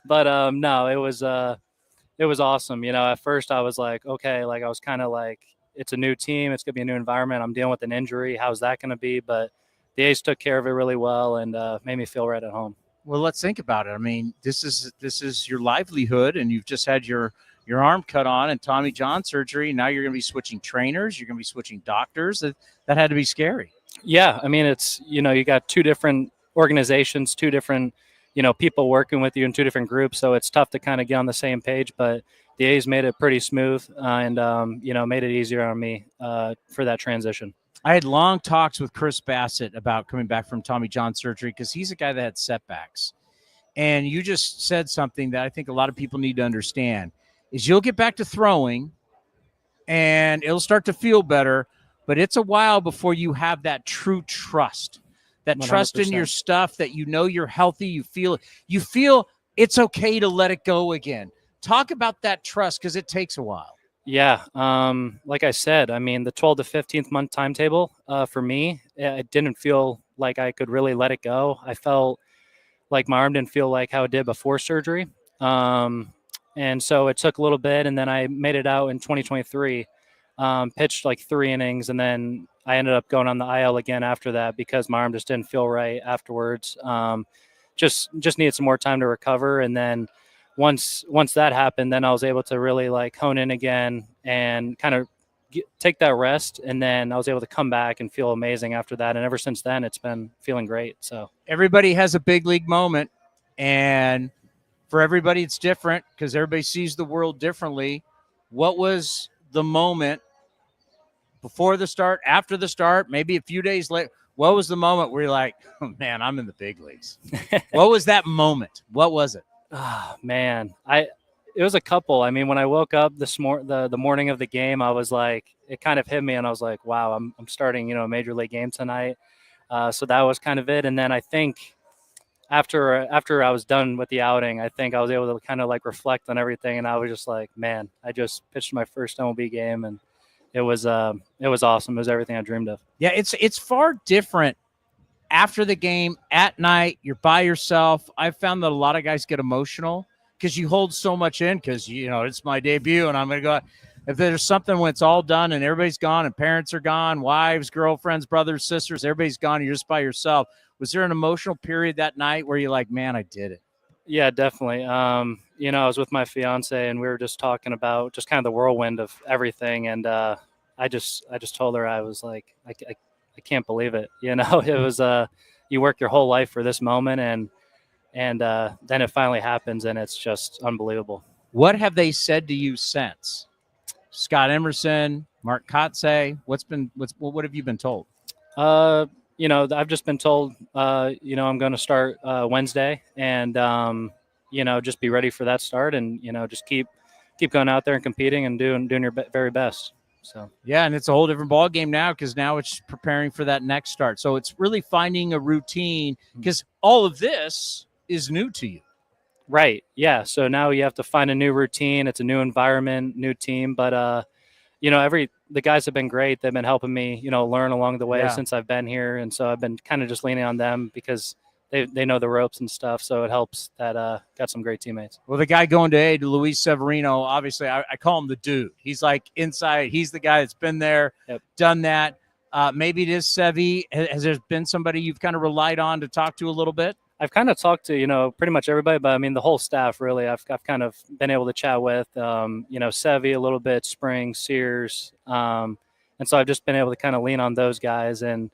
But no, it was awesome. At first I was like, okay, like I was kind of like, it's a new team, it's gonna be a new environment. I'm dealing with an injury. How's that gonna be? But the A's took care of it really well and made me feel right at home. Well, let's think about it. I mean, this is your livelihood, and you've just had your arm cut on and Tommy John surgery. Now you're going to be switching trainers. You're going to be switching doctors. That had to be scary. Yeah. I mean, it's, you got two different organizations, two different, people working with you in two different groups. So it's tough to kind of get on the same page, but the A's made it pretty smooth and made it easier on me for that transition. I had long talks with Chris Bassett about coming back from Tommy John surgery, because he's a guy that had setbacks. And you just said something that I think a lot of people need to understand. Is you'll get back to throwing and it'll start to feel better, but it's a while before you have that true trust, that 100%. Trust in your stuff, that you're healthy, you feel it's okay to let it go again. Talk about that trust, because it takes a while. Yeah, like I said, I mean, the 12 to 15th month timetable for me, it didn't feel like I could really let it go. I felt like my arm didn't feel like how it did before surgery. And so it took a little bit, and then I made it out in 2023, pitched like 3 innings, and then I ended up going on the IL again after that because my arm just didn't feel right afterwards. Just needed some more time to recover, and then once that happened, then I was able to really like hone in again and kind of take that rest, and then I was able to come back and feel amazing after that. And ever since then, it's been feeling great. So everybody has a big league moment, and for everybody, it's different because everybody sees the world differently. What was the moment before the start, after the start, maybe a few days later? What was the moment where you're like, oh, man, I'm in the big leagues? What was that moment? What was it? Oh, man, it was a couple. I mean, when I woke up the morning of the game, I was like, it kind of hit me, and I was like, wow, I'm starting, a major league game tonight. So that was kind of it. And then I think after I was done with the outing, I think I was able to kind of like reflect on everything, and I was just like, man, I just pitched my first MLB game, and it was awesome. It was everything I dreamed of. Yeah, it's far different after the game at night. You're by yourself. I've found that a lot of guys get emotional because you hold so much in because, it's my debut and I'm going to go. If there's something when it's all done and everybody's gone and parents are gone, wives, girlfriends, brothers, sisters, everybody's gone, you're just by yourself. Was there an emotional period that night where you're like, man, I did it? Yeah, definitely. I was with my fiance and we were just talking about just kind of the whirlwind of everything. And I just told her, I was like, I can't believe it. It was you work your whole life for this moment, and then it finally happens, and it's just unbelievable. What have they said to you since? Scott Emerson, Mark Kotze, what have you been told? I've just been told, I'm going to start Wednesday, and just be ready for that start, and just keep going out there and competing and doing your very best. So yeah, and it's a whole different ball game now because now it's preparing for that next start. So it's really finding a routine because all of this is new to you. Right. Yeah. So now you have to find a new routine. It's a new environment, new team. But the guys have been great. They've been helping me, learn along the way since I've been here, and so I've been kind of just leaning on them because they know the ropes and stuff. So it helps that got some great teammates. Well, the guy going to Luis Severino, obviously I call him the dude. He's like inside. He's the guy that's been there, done that. Maybe it is Sevy. Has there been somebody you've kind of relied on to talk to a little bit? I've kind of talked to, pretty much everybody, but I mean, the whole staff really, I've kind of been able to chat with, Sevy a little bit, Spring, Sears. And so I've just been able to kind of lean on those guys and,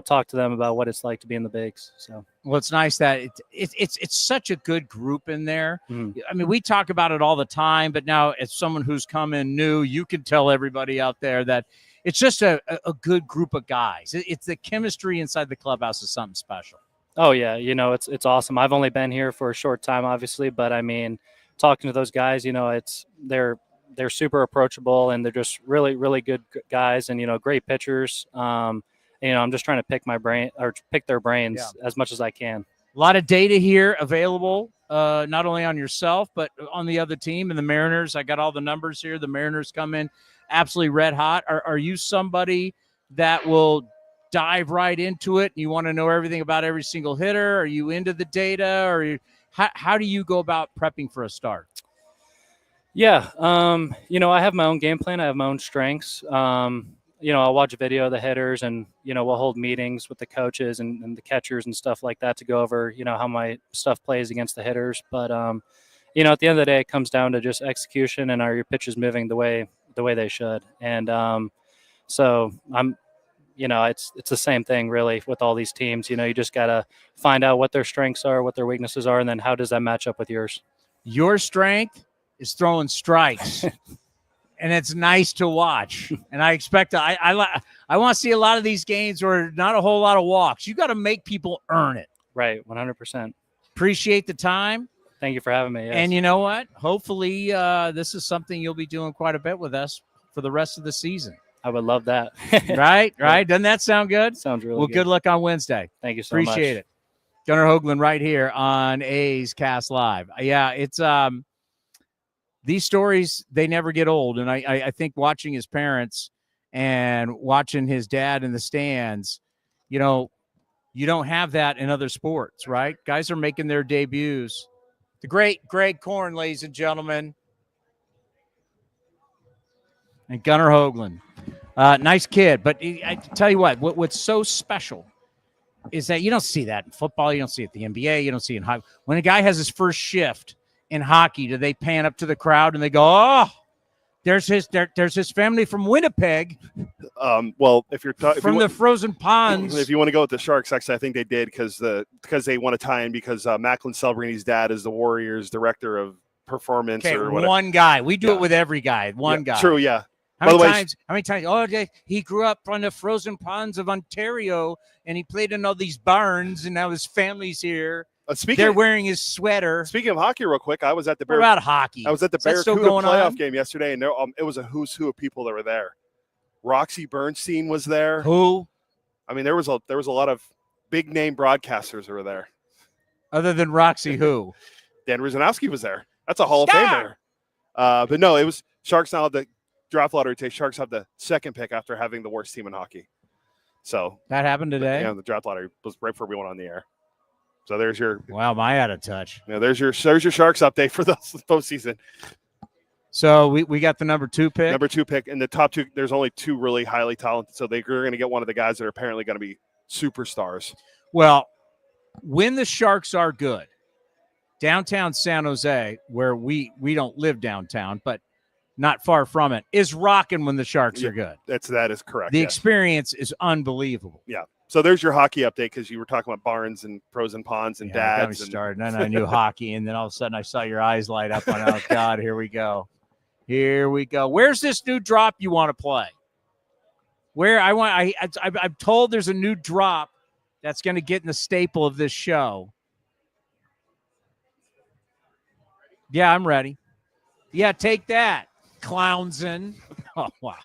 talk to them about what it's like to be in the bigs. So, well, it's nice that it's such a good group in there. Mm-hmm. I mean, we talk about it all the time, but now as someone who's come in new, you can tell everybody out there that it's just a good group of guys. It's the chemistry inside the clubhouse is something special. Oh yeah. It's awesome. I've only been here for a short time, obviously, but I mean, talking to those guys, they're super approachable and they're just really, really good guys and, great pitchers. I'm just trying to pick their brains as much as I can. A lot of data here available, not only on yourself, but on the other team and the Mariners. I got all the numbers here. The Mariners come in absolutely red hot. Are you somebody that will dive right into it and you want to know everything about every single hitter? Are you into the data, or how do you go about prepping for a start? Yeah. I have my own game plan. I have my own strengths. I'll watch a video of the hitters and, we'll hold meetings with the coaches and the catchers and stuff like that to go over, how my stuff plays against the hitters. But, at the end of the day, it comes down to just execution and are your pitches moving the way they should. And so I'm, it's the same thing really with all these teams. You just got to find out what their strengths are, what their weaknesses are, and then how does that match up with yours? Your strength is throwing strikes. And it's nice to watch. And I expect I want to see a lot of these games where not a whole lot of walks. You got to make people earn it. Right, 100%. Appreciate the time. Thank you for having me. Yes. And you know what? Hopefully this is something you'll be doing quite a bit with us for the rest of the season. I would love that. Right? Doesn't that sound good? Sounds really good. Well, good luck on Wednesday. Thank you so much. Appreciate it. Gunnar Hoglund right here on A's Cast Live. Yeah, it's these stories, they never get old. And I think watching his parents and watching his dad in the stands, you know, you don't have that in other sports, right? Guys are making their debuts. The great Greg Korn, ladies and gentlemen, and Gunnar Hoglund. Nice kid. But I tell you what's so special is that you don't see that in football. You don't see it in the NBA. You don't see it in hockey. When a guy has his first shift in hockey, do they pan up to the crowd and they go, oh, there's his family from Winnipeg. Well, if you're from the frozen ponds. If you want to go with the Sharks, actually, I think they did because they want to tie in because Macklin Celbrini's dad is the Warriors director of performance or whatever. One guy. We do it with every guy. One guy. True, yeah. How many times? Oh, he grew up on the frozen ponds of Ontario, and he played in all these barns, and now his family's here. They're wearing his sweater. Speaking of hockey, real quick, I was at the What about hockey? I was at the Is that still Barracuda going playoff on? game yesterday, and it was a who's who of people that were there. Roxy Bernstein was there. Who? I mean, there was a lot of big name broadcasters that were there. Other than Roxy, who? Dan Ruzanowski was there. That's a Hall of Famer. But no, it was Sharks now the draft lottery takes Sharks have the second pick after having the worst team in hockey. So that happened today. Yeah, the draft lottery was right before we went on the air. So there's your am I out of touch? Yeah, there's your Sharks update for the postseason. So we got the number 2 pick. Number 2 pick, and the top 2. There's only 2 really highly talented, so they're going to get one of the guys that are apparently going to be superstars. Well, when the Sharks are good, downtown San Jose, where we don't live downtown, but not far from it, is rocking when the Sharks are good. That is correct. The experience is unbelievable. Yeah. So there's your hockey update because you were talking about barns and pros and ponds and dads. Got me started. And then I knew hockey, and then all of a sudden I saw your eyes light up. On, oh God, here we go. Here we go. Where's this new drop you want to play? Where I'm told there's a new drop that's going to get in the staple of this show. Yeah, I'm ready. Yeah, take that, Clownson. Oh, wow.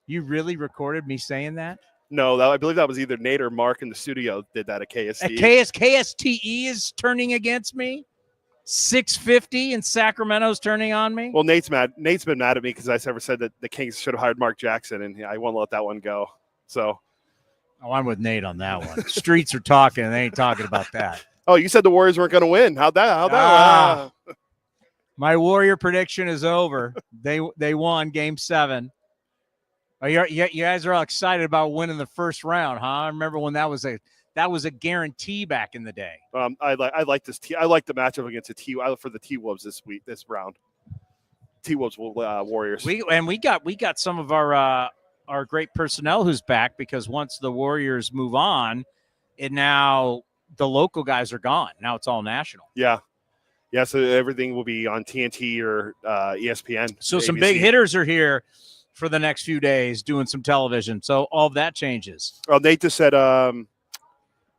You really recorded me saying that? No, I believe that was either Nate or Mark in the studio did that at KST. KSTE is turning against me. 650 in Sacramento's turning on me. Well, Nate's mad. Nate's been mad at me because I ever said that the Kings should have hired Mark Jackson, and I won't let that one go. So, I'm with Nate on that one. Streets are talking, and they ain't talking about that. Oh, you said the Warriors weren't going to win. How'd that? My Warrior prediction is over. They won Game 7. Oh, you guys are all excited about winning the first round, huh? I remember when that was a guarantee back in the day. I like this. I like the matchup against the for the T-Wolves this round. T-Wolves Warriors. We got some of our great personnel who's back because once the Warriors move on, now the local guys are gone. Now it's all national. Yeah. Yeah, so everything will be on TNT or ESPN. So ABC. Some big hitters are here for the next few days doing some television. So all of that changes. Well, Nate just said I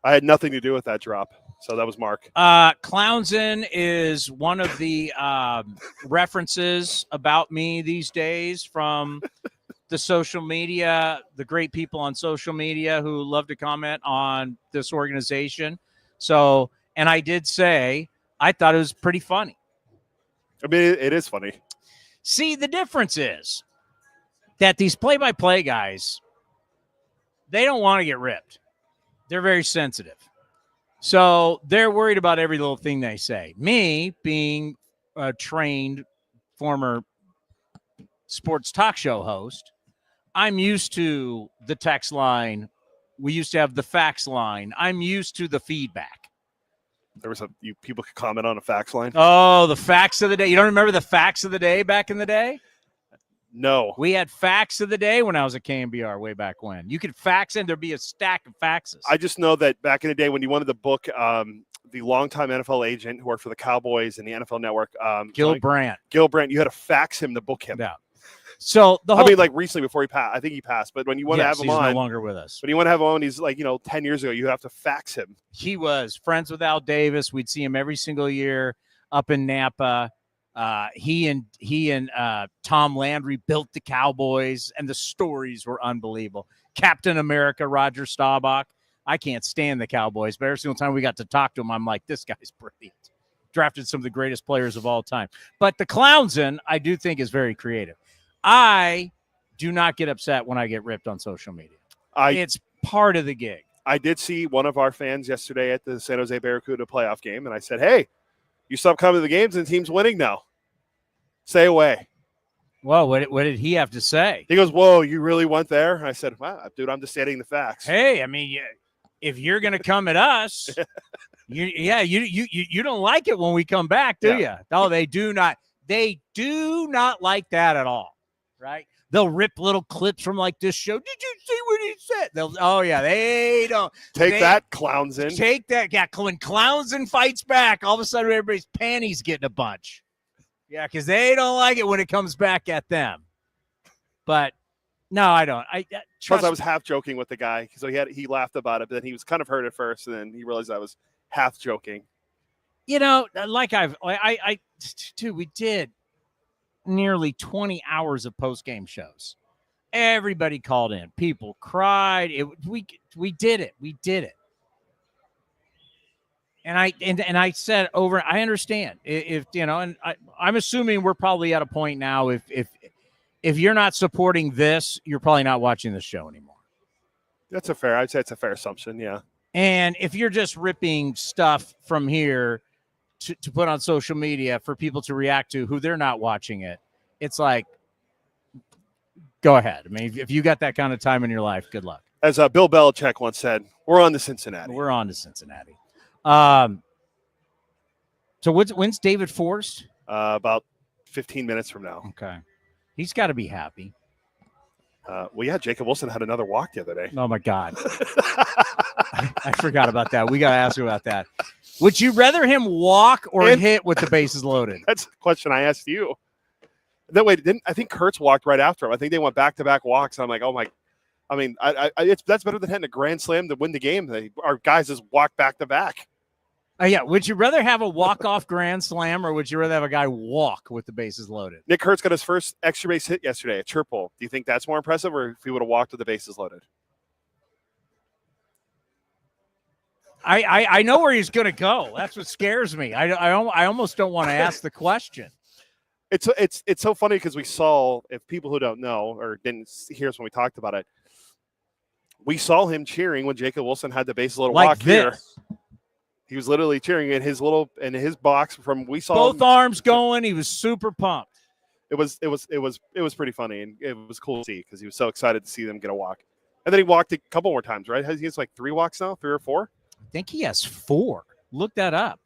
had nothing to do with that drop. So that was Mark. Clownson is one of the references about me these days from the social media, the great people on social media who love to comment on this organization. So, and I did say, I thought it was pretty funny. I mean, it is funny. See, the difference is that these play-by-play guys, they don't want to get ripped. They're very sensitive. So they're worried about every little thing they say. Me, being a trained former sports talk show host, I'm used to the text line. We used to have the fax line. I'm used to the feedback. There was people could comment on a fax line. Oh, the fax of the day. You don't remember the fax of the day back in the day? No. We had fax of the day when I was at KMBR way back when. You could fax in, there'd be a stack of faxes. I just know that back in the day when you wanted to book the longtime NFL agent who worked for the Cowboys and the NFL Network, Gil Brandt, you had to fax him to book him. Yeah. So recently before he passed, I think he passed. But when you want to have him on, he's no longer with us. When you want to have him on, he's 10 years ago. You have to fax him. He was friends with Al Davis. We'd see him every single year up in Napa. He and Tom Landry built the Cowboys, and the stories were unbelievable. Captain America, Roger Staubach. I can't stand the Cowboys, but every single time we got to talk to him, I'm like, this guy's brilliant. drafted some of the greatest players of all time. But the Clownson, I do think, is very creative. I do not get upset when I get ripped on social media. It's part of the gig. I did see one of our fans yesterday at the San Jose Barracuda playoff game, and I said, hey, you stop coming to the games and the team's winning now. Stay away. Well, what did he have to say? He goes, whoa, you really went there? I said, wow, dude, I'm just stating the facts. Hey, I mean, if you're going to come at us, you don't like it when we come back, do you? No, they do not. They do not like that at all, right? They'll rip little clips from like this show. Did you see what he said? They don't. Take that, Clownson. Take that. Yeah, when Clownson fights back, all of a sudden everybody's panties getting a bunch. Yeah, because they don't like it when it comes back at them. But no, I don't. Plus, I was half joking with the guy, so he laughed about it, but then he was kind of hurt at first, and then he realized I was half joking. You know, we did nearly 20 hours of post-game shows. Everybody called in. People cried. We did it. We did it. And I said over, I understand if and I'm assuming we're probably at a point now. If you're not supporting this, you're probably not watching the show anymore. I'd say it's a fair assumption. Yeah. And if you're just ripping stuff from here to put on social media for people to react to who they're not watching it, it's like, go ahead. I mean, if you got that kind of time in your life, good luck. As Bill Belichick once said, we're on to Cincinnati. We're on to Cincinnati. So when's David Forst? About 15 minutes from now. Okay. He's got to be happy. Jacob Wilson had another walk the other day. Oh, my God. I forgot about that. We got to ask you about that. Would you rather him walk or hit with the bases loaded? That's the question I asked you. That way, I think Kurtz walked right after him. I think they went back-to-back walks. I'm like, oh, my. I mean, that's better than hitting a grand slam to win the game. Our guys just walk back-to-back. Yeah. Would you rather have a walk-off grand slam, or would you rather have a guy walk with the bases loaded? Nick Kurtz got his first extra base hit yesterday, a triple. Do you think that's more impressive, or if he would have walked with the bases loaded? I know where he's going to go. That's what scares me. I almost don't want to ask the question. It's so funny because we saw, if people who don't know or didn't hear us when we talked about it, we saw him cheering when Jacob Wilson had the bases loaded walk here. He was literally cheering in his box from we saw both arms going. He was super pumped. It was pretty funny, and it was cool to see because he was so excited to see them get a walk. And then he walked a couple more times, right? He has like 3 walks now, 3 or 4. I think he has 4. Look that up.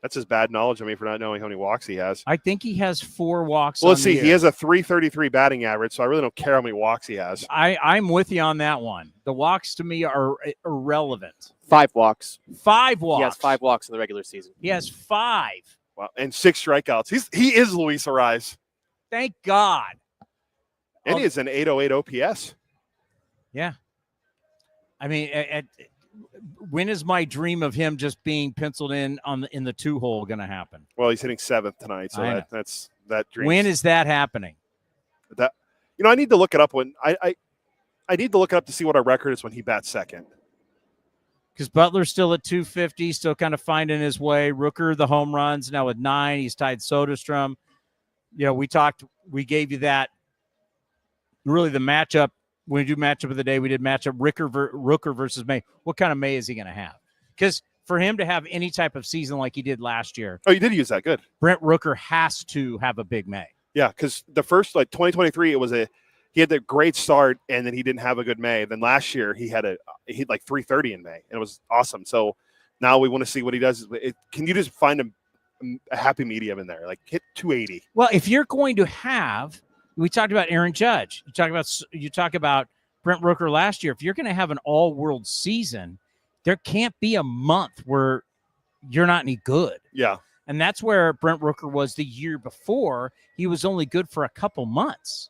That's just bad knowledge of me for not knowing how many walks he has. I think he has 4 walks. Well, let's see. He has a .333 batting average, so I really don't care how many walks he has. I'm with you on that one. The walks to me are irrelevant. 5 walks. 5 walks. He has 5 walks in the regular season. He has 5. Wow, and 6 strikeouts. He is Luis Arraez. Thank God. And he is an 808 OPS. Yeah. I mean, when is my dream of him just being penciled in in the 2-hole going to happen? Well, he's hitting 7th tonight, so that's that dream. When is that happening? I need to look it up when I need to look it up to see what our record is when he bats second. Because Butler's still at 250, still kind of finding his way. Rooker, the home runs, now with 9. He's tied Soderstrom. We gave you that, really the matchup. When we do matchup of the day, we did matchup Rooker versus May. What kind of May is he going to have? Because for him to have any type of season like he did last year. Oh, you did use that. Good. Brent Rooker has to have a big May. Yeah, because the first, 2023, he had the great start, and then he didn't have a good May. Then last year, he had like 330 in May, and it was awesome. So now we want to see what he does. Can you just find a happy medium in there? Like hit 280. Well, if you're going to have – we talked about Aaron Judge. You talk about Brent Rooker last year. If you're going to have an all-world season, there can't be a month where you're not any good. Yeah. And that's where Brent Rooker was the year before. He was only good for a couple months.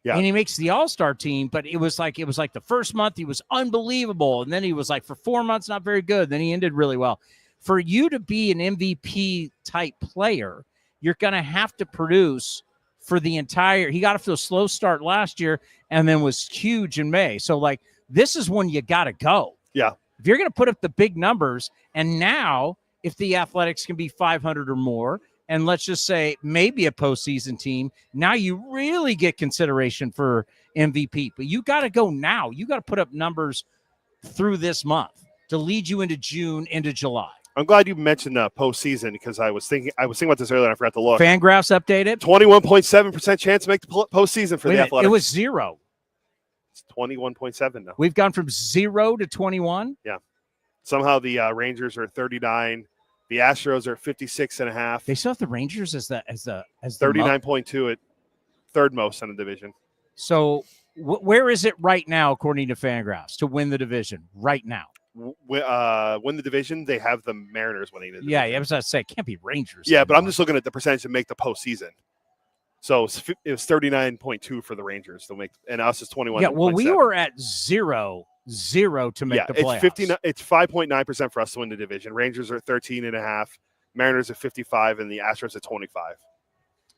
Yeah. And he makes the all-star team, but it was like the first month he was unbelievable, and then he was like for 4 months not very good. Then he ended really well. For you to be an MVP type player, you're going to have to produce for the entire. He got off to a slow start last year and then was huge in May. So this is when you got to go. Yeah. If you're going to put up the big numbers, and now if the Athletics can be 500 or more, and let's just say maybe a postseason team, now you really get consideration for MVP. But you got to go now. You got to put up numbers through this month to lead you into June, into July. I'm glad you mentioned postseason because I was thinking about this earlier and I forgot to look. Fangraphs updated. 21.7% chance to make the postseason for the Athletics. It was 0. It's 21.7 now. We've gone from 0 to 21. Yeah. Somehow the Rangers are 39. The Astros are 56.5. They still have the Rangers as the 39.2 at third most in the division. So where is it right now, according to Fangraphs, to win the division right now? Win the division, they have the Mariners winning the division. Yeah, I was going to say, it can't be Rangers. Yeah, but I'm just looking at the percentage to make the postseason. So it was 39.2 for the Rangers to make, and us is 21. Yeah, well, we were at 0 to make the playoffs. It's 5.9% for us to win the division. Rangers are 13.5, Mariners are 55, and the Astros at 25.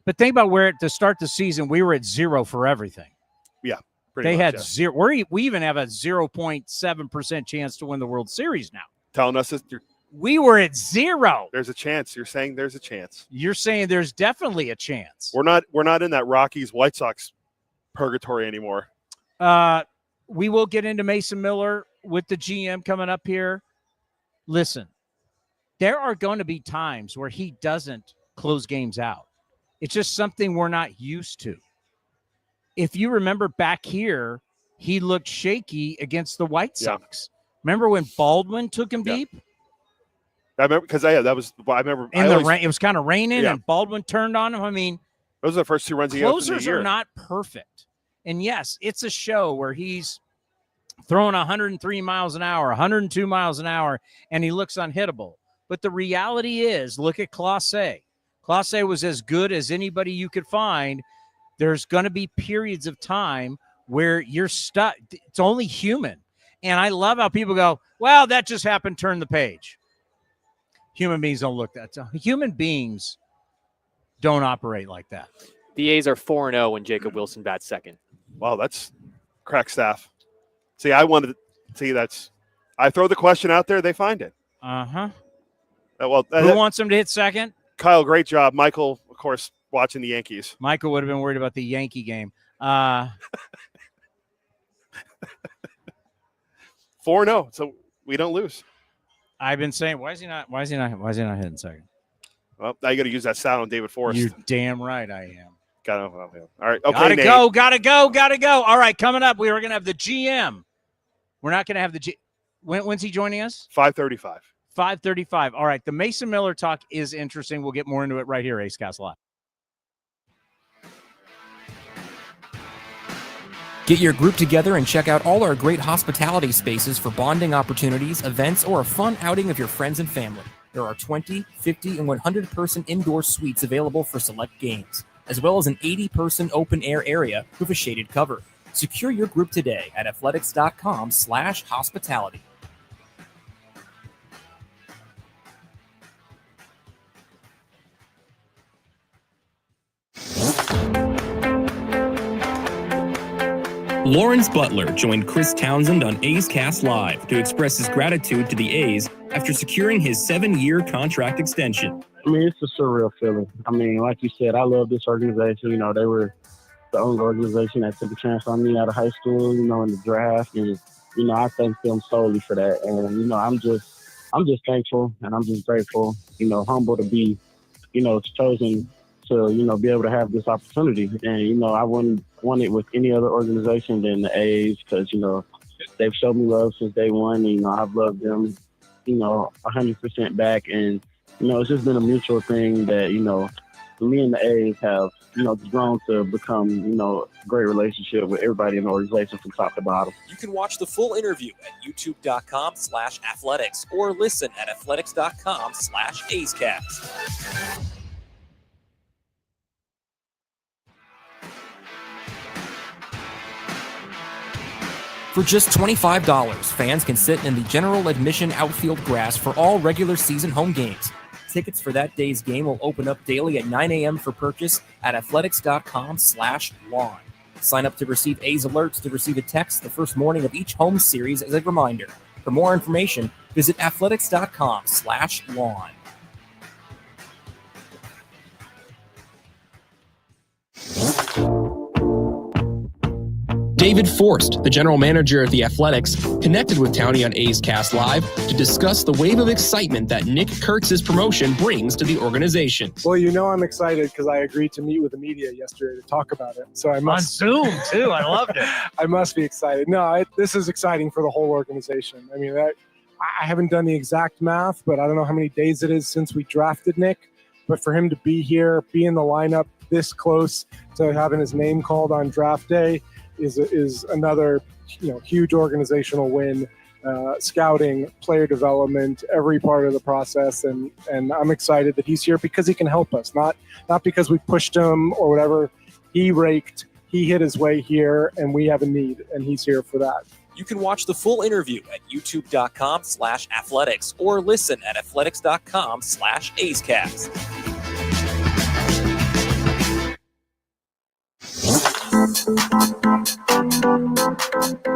But think about where to start the season, we were at 0 for everything. Yeah. They had 0. We even have a 0.7% chance to win the World Series now. Telling us that we were at 0. There's a chance. You're saying there's a chance. You're saying there's definitely a chance. We're not in that Rockies White Sox purgatory anymore. We will get into Mason Miller with the GM coming up here. Listen, there are going to be times where he doesn't close games out. It's just something we're not used to. If you remember back here, he looked shaky against the White Sox. Yeah. Remember when Baldwin took him deep? I remember because I remember in the rain. It was kind of raining, and Baldwin turned on him. I mean, those are the first 2 runs he got. Closers are not perfect, and yes, it's a show where he's throwing 103 miles an hour, 102 miles an hour, and he looks unhittable. But the reality is, look at Clase. Clase was as good as anybody you could find. There's going to be periods of time where you're stuck. It's only human. And I love how people go, well, that just happened. Turn the page. Human beings don't look that. Human beings don't operate like that. The A's are 4-0 when Jacob Wilson bats second. Wow, that's crack staff. See, I wanted to see I throw the question out there, they find it. Uh-huh. Well, who wants him to hit second? Kyle, great job. Michael, of course, watching the Yankees. Michael would have been worried about the Yankee game. 4-0, so we don't lose. I've been saying, why is he not hitting second? Well, now you got to use that sound on David Forst. You're damn right I am. All right. Okay. Gotta go. All right, coming up, we are going to have the GM. We're not going to have the when's he joining us? 5:35. 5:35. All right, the Mason Miller talk is interesting. We'll get more into it right here, Ace Cast Live. Get your group together and check out all our great hospitality spaces for bonding opportunities, events, or a fun outing of your friends and family. There are 20, 50, and 100-person indoor suites available for select games, as well as an 80-person open-air area with a shaded cover. Secure your group today at athletics.com/hospitality. Lawrence Butler joined Chris Townsend on A's Cast Live to express his gratitude to the A's after securing his 7-year contract extension. I mean, it's a surreal feeling. I mean, like you said, I love this organization. You know, they were the only organization that took a chance on me out of high school, you know, in the draft. And, you know, I thank them solely for that. And, you know, I'm just thankful and I'm just grateful, you know, humble to be, you know, chosen to, you know, be able to have this opportunity. And, you know, I wouldn't want it with any other organization than the A's because, you know, they've showed me love since day one. And, you know, I've loved them, you know, 100% back. And, you know, it's just been a mutual thing that, you know, me and the A's have, you know, grown to become, you know, a great relationship with everybody in the organization from top to bottom. You can watch the full interview at youtube.com/athletics or listen at athletics.com/AceCast. For just $25, fans can sit in the general admission outfield grass for all regular season home games. Tickets for that day's game will open up daily at 9 a.m. for purchase at athletics.com/lawn. Sign up to receive A's alerts to receive a text the first morning of each home series as a reminder. For more information, Visit athletics.com/lawn. David Forst, the general manager of the Athletics, connected with Towny on A's Cast Live to discuss the wave of excitement that Nick Kurtz's promotion brings to the organization. Well, you know I'm excited because I agreed to meet with the media yesterday to talk about it. So I must on Zoom too. I loved it. I must be excited. No, this is exciting for the whole organization. I mean, I haven't done the exact math, but I don't know how many days it is since we drafted Nick. But for him to be here, be in the lineup this close to having his name called on draft day is another huge organizational win. Scouting, player development, every part of the process, and I'm excited that he's here because he can help us, not because we pushed him or whatever. He hit his way here, and we have a need, and he's here for that. You can watch the full interview at youtube.com/athletics or listen at athletics.com/AceCast.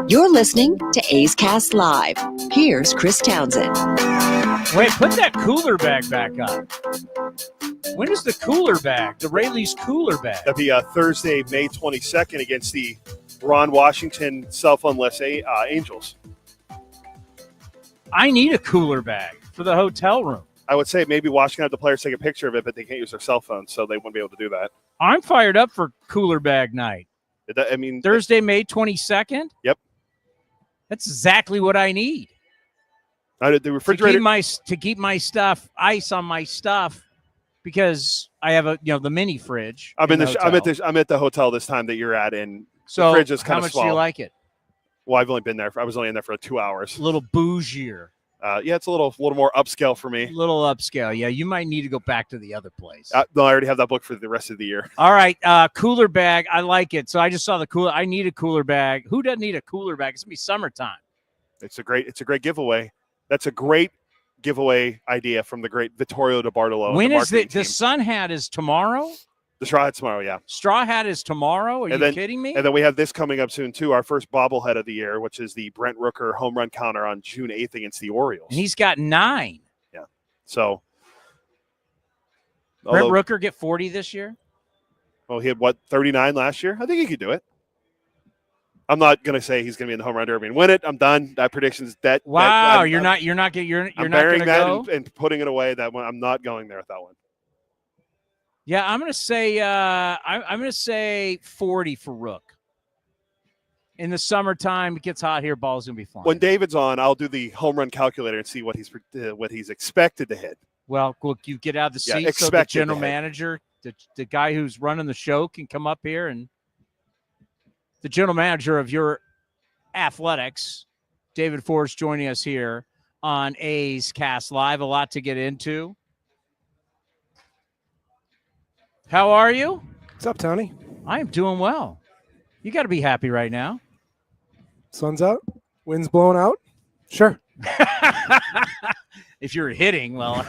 You're listening to A's Cast Live. Here's Chris Townsend. Wait, put that cooler bag back on. When is the cooler bag? The Rayleigh's cooler bag. That'd be Thursday, May 22nd against the Ron Washington cell phone-less Angels. I need a cooler bag for the hotel room. I would say maybe Washington have the players take a picture of it, but they can't use their cell phones, so they wouldn't be able to do that. I'm fired up for cooler bag night. I mean, Thursday, May 22nd? Yep. That's exactly what I need. The refrigerator to keep my stuff, ice on my stuff, because I have the mini fridge. I'm at the hotel this time that you're at, and so the fridge is kind how of much do you like it? Well, I've only been there. I was only in there for 2 hours. A little bougier. Yeah, it's a little more upscale for me. A little upscale. Yeah, you might need to go back to the other place. No, I already have that booked for the rest of the year. All right, cooler bag. I like it. So I just saw the cooler. I need a cooler bag. Who doesn't need a cooler bag? It's gonna be summertime. It's a great giveaway. That's a great giveaway idea from the great Vittorio DiBartolo. When is it? The Sun Hat is tomorrow. The Straw Hat tomorrow, yeah. Straw Hat is tomorrow? Are you kidding me? And then we have this coming up soon, too, our first bobblehead of the year, which is the Brent Rooker home run counter on June 8th against the Orioles. And he's got 9. Yeah. So. Brent Rooker get 40 this year? Well, he had, 39 last year? I think he could do it. I'm not going to say he's going to be in the home run derby and win it. I'm done. That prediction's dead. Wow, you're not going to go? And putting it away. That one, I'm not going there with that one. Yeah, I'm going to say I'm going to say 40 for Rook. In the summertime, it gets hot here. Ball's going to be flying. When David's on, I'll do the home run calculator and see what he's expected to hit. Well, you get out of the seat so the general manager, the guy who's running the show, can come up here, and the general manager of your Athletics, David Forst, joining us here on A's Cast Live. A lot to get into. How are you? What's up, Tony? I am doing well. You got to be happy right now. Sun's out, wind's blowing out. Sure. If you're hitting, well.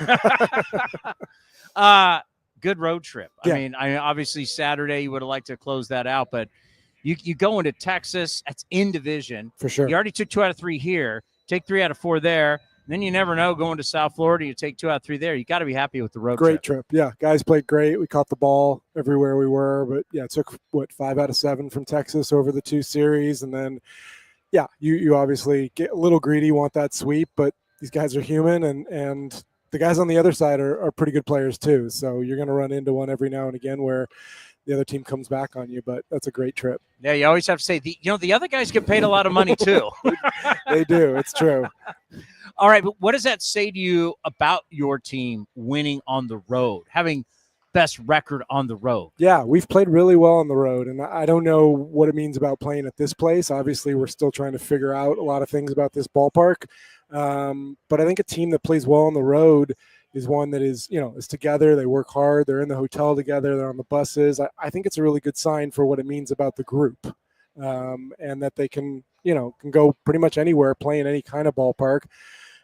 Good road trip. Yeah. I mean, obviously Saturday you would have liked to close that out, but you go into Texas. That's in division. For sure. You already took 2 out of 3 here. Take 3 out of 4 there. Then you never know, going to South Florida, you take 2 out of 3 there. You got to be happy with the road Great trip. Yeah, guys played great. We caught the ball everywhere we were. But, yeah, it took, 5 out of 7 from Texas over the 2 series. And then, yeah, you obviously get a little greedy, want that sweep. But these guys are human, and the guys on the other side are pretty good players too. So you're going to run into one every now and again where the other team comes back on you. But that's a great trip. Yeah, you always have to say, the other guys get paid a lot of money too. They do. It's true. All right, but what does that say to you about your team winning on the road, having best record on the road? Yeah, we've played really well on the road, and I don't know what it means about playing at this place. Obviously, we're still trying to figure out a lot of things about this ballpark. But I think a team that plays well on the road is one that is together. They work hard. They're in the hotel together. They're on the buses. I think it's a really good sign for what it means about the group, and that they can go pretty much anywhere, play in any kind of ballpark.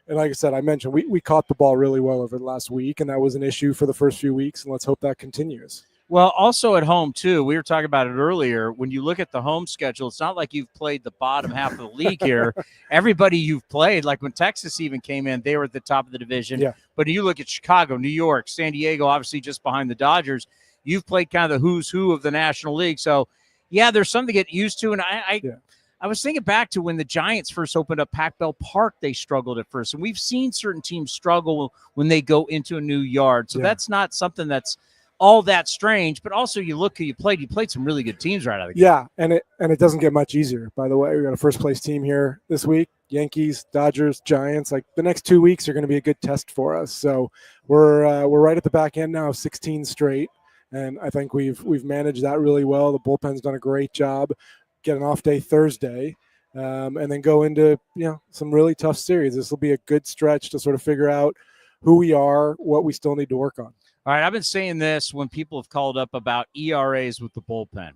And like I said, I mentioned we caught the ball really well over the last week, and that was an issue for the first few weeks, and let's hope that continues. Well, also at home, too, we were talking about it earlier. When you look at the home schedule, it's not like you've played the bottom half of the league here. Everybody you've played, like when Texas even came in, they were at the top of the division. Yeah. But you look at Chicago, New York, San Diego, obviously just behind the Dodgers. You've played kind of the who's who of the National League. So, yeah, there's something to get used to. And I was thinking back to when the Giants first opened up Pac-Bell Park, they struggled at first. And we've seen certain teams struggle when they go into a new yard. So that's not something that's all that strange. But also you look who you played some really good teams right out of the gate. Yeah, and it doesn't get much easier, by the way. We got a first-place team here this week. Yankees, Dodgers, Giants. Like the next 2 weeks are going to be a good test for us. So we're right at the back end now of 16 straight. And I think we've managed that really well. The bullpen's done a great job. Get an off day Thursday, and then go into some really tough series. This will be a good stretch to sort of figure out who we are, what we still need to work on. All right, I've been saying this when people have called up about ERAs with the bullpen.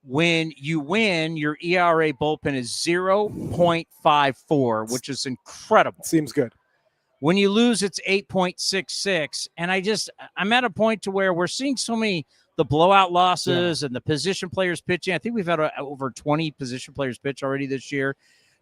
When you win, your ERA bullpen is 0.54, which is incredible. Seems good. When you lose, it's 8.66. And I'm at a point to where we're seeing so many the blowout losses and the position players pitching. I think we've had over 20 position players pitch already this year.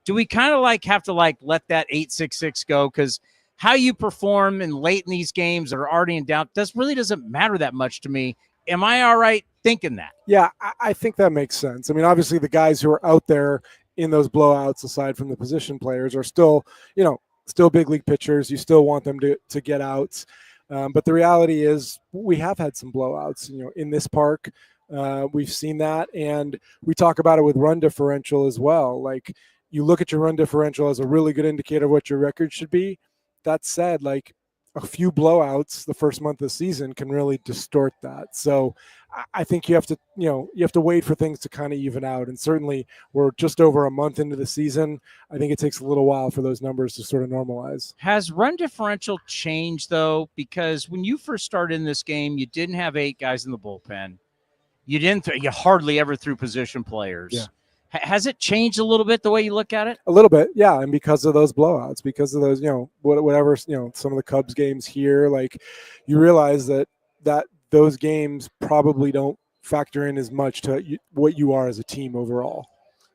Do we kind of have to let that 8.66 go? Because how you perform late in these games that are already in doubt really doesn't matter that much to me. Am I all right thinking that? Yeah, I think that makes sense. I mean, obviously the guys who are out there in those blowouts, aside from the position players, are still big league pitchers. You still want them to get outs. But the reality is we have had some blowouts, in this park. We've seen that. And we talk about it with run differential as well. Like you look at your run differential as a really good indicator of what your record should be. That said, a few blowouts the first month of the season can really distort that. So I think you have to wait for things to kind of even out. And certainly we're just over a month into the season. I think it takes a little while for those numbers to sort of normalize. Has run differential changed, though? Because when you first started in this game, you didn't have 8 guys in the bullpen. You hardly ever threw position players. Yeah. Has it changed a little bit the way you look at it? A little bit, yeah. And because of those blowouts, because of those, whatever, some of the Cubs games here, you realize that those games probably don't factor in as much to what you are as a team overall.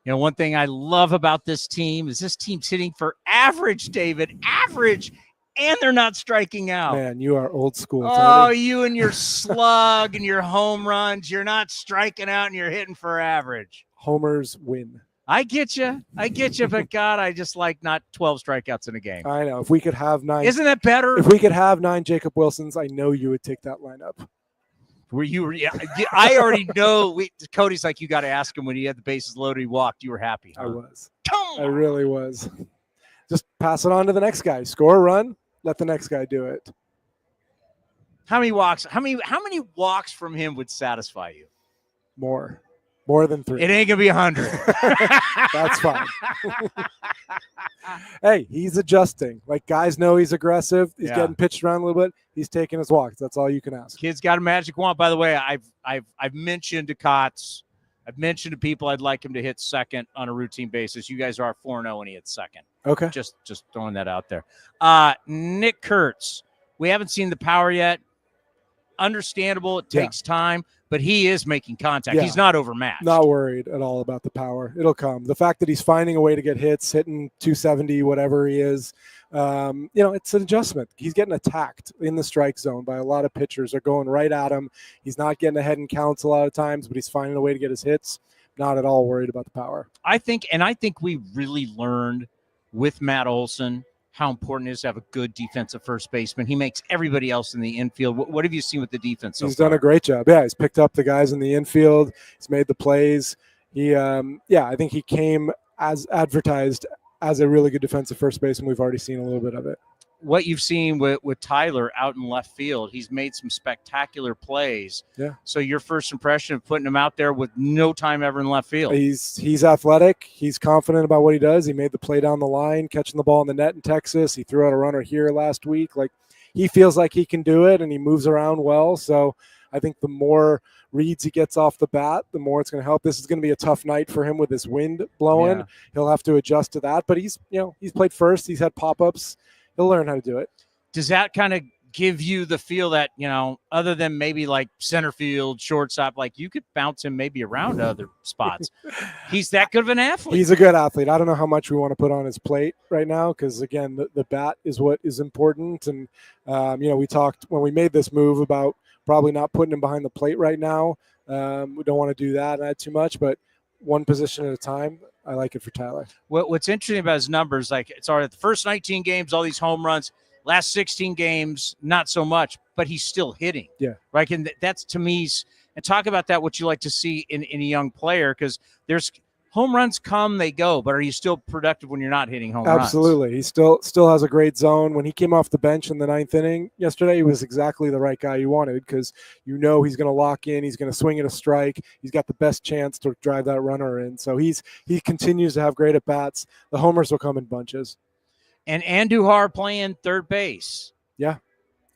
One thing I love about this team is this team's hitting for average, David. Average. And they're not striking out. Man, you are old school. Oh, Tony. You and your slug and your home runs. You're not striking out and you're hitting for average. Homers win. I get you, but God, I just like not 12 strikeouts in a game. I know. If we could have 9, isn't that better? If we could have 9 Jacob Wilsons, I know you would take that lineup. I already know. Cody's like, you got to ask him when he had the bases loaded, he walked. You were happy. Huh? I was. I really was. Just pass it on to the next guy. Score a run. Let the next guy do it. How many walks? How many walks from him would satisfy you? More than 3. It ain't gonna be 100. That's fine. Hey, he's adjusting. Guys know he's aggressive. He's getting pitched around a little bit. He's taking his walks. That's all you can ask. Kid's got a magic wand. By the way, I've mentioned to Cots, I've mentioned to people I'd like him to hit second on a routine basis. You guys are 4-0 and he hit second. Okay. Just throwing that out there. Nick Kurtz. We haven't seen the power yet. Understandable. It takes time, but he is making contact. Yeah. He's not overmatched. Not worried at all about the power. It'll come. The fact that he's finding a way to get hits, hitting 270, whatever he is, it's an adjustment. He's getting attacked in the strike zone by a lot of pitchers. They're going right at him. He's not getting ahead in counts a lot of times, but he's finding a way to get his hits. Not at all worried about the power. I think we really learned with Matt Olson how important it is to have a good defensive first baseman. He makes everybody else in the infield. What have you seen with the defense so He's far? done a great job. Yeah, he's picked up the guys in the infield. He's made the plays. I think he came as advertised as a really good defensive first baseman. We've already seen a little bit of it. What you've seen with Tyler out in left field, he's made some spectacular plays. Yeah. So your first impression of putting him out there with no time ever in left field? He's athletic. He's confident about what he does. He made the play down the line, catching the ball in the net in Texas. He threw out a runner here last week. He feels like he can do it, and he moves around well. So I think the more reads he gets off the bat, the more it's going to help. This is going to be a tough night for him with this wind blowing. Yeah. He'll have to adjust to that. But he's played first. He's had pop-ups. He'll learn how to do it. Does that kind of give you the feel that, other than maybe like center field, shortstop, like you could bounce him maybe around other spots. He's that good of an athlete. He's a good athlete. I don't know how much we want to put on his plate right now because, again, the bat is what is important. And, we talked when we made this move about probably not putting him behind the plate right now. We don't want to do that and add too much, but one position at a time. I like it for Tyler. What's interesting about his numbers, like it's already the first 19 games, all these home runs. Last 16 games, not so much, but he's still hitting. Yeah. Right. And that's, to me, and talk about that, what you like to see in a young player, because there's home runs come, they go, but are you still productive when you're not hitting home runs? Absolutely. He still has a great zone. When he came off the bench in the 9th inning yesterday, he was exactly the right guy you wanted because he's going to lock in. He's going to swing at a strike. He's got the best chance to drive that runner in. So he continues to have great at-bats. The homers will come in bunches. And Andujar playing third base. Yeah.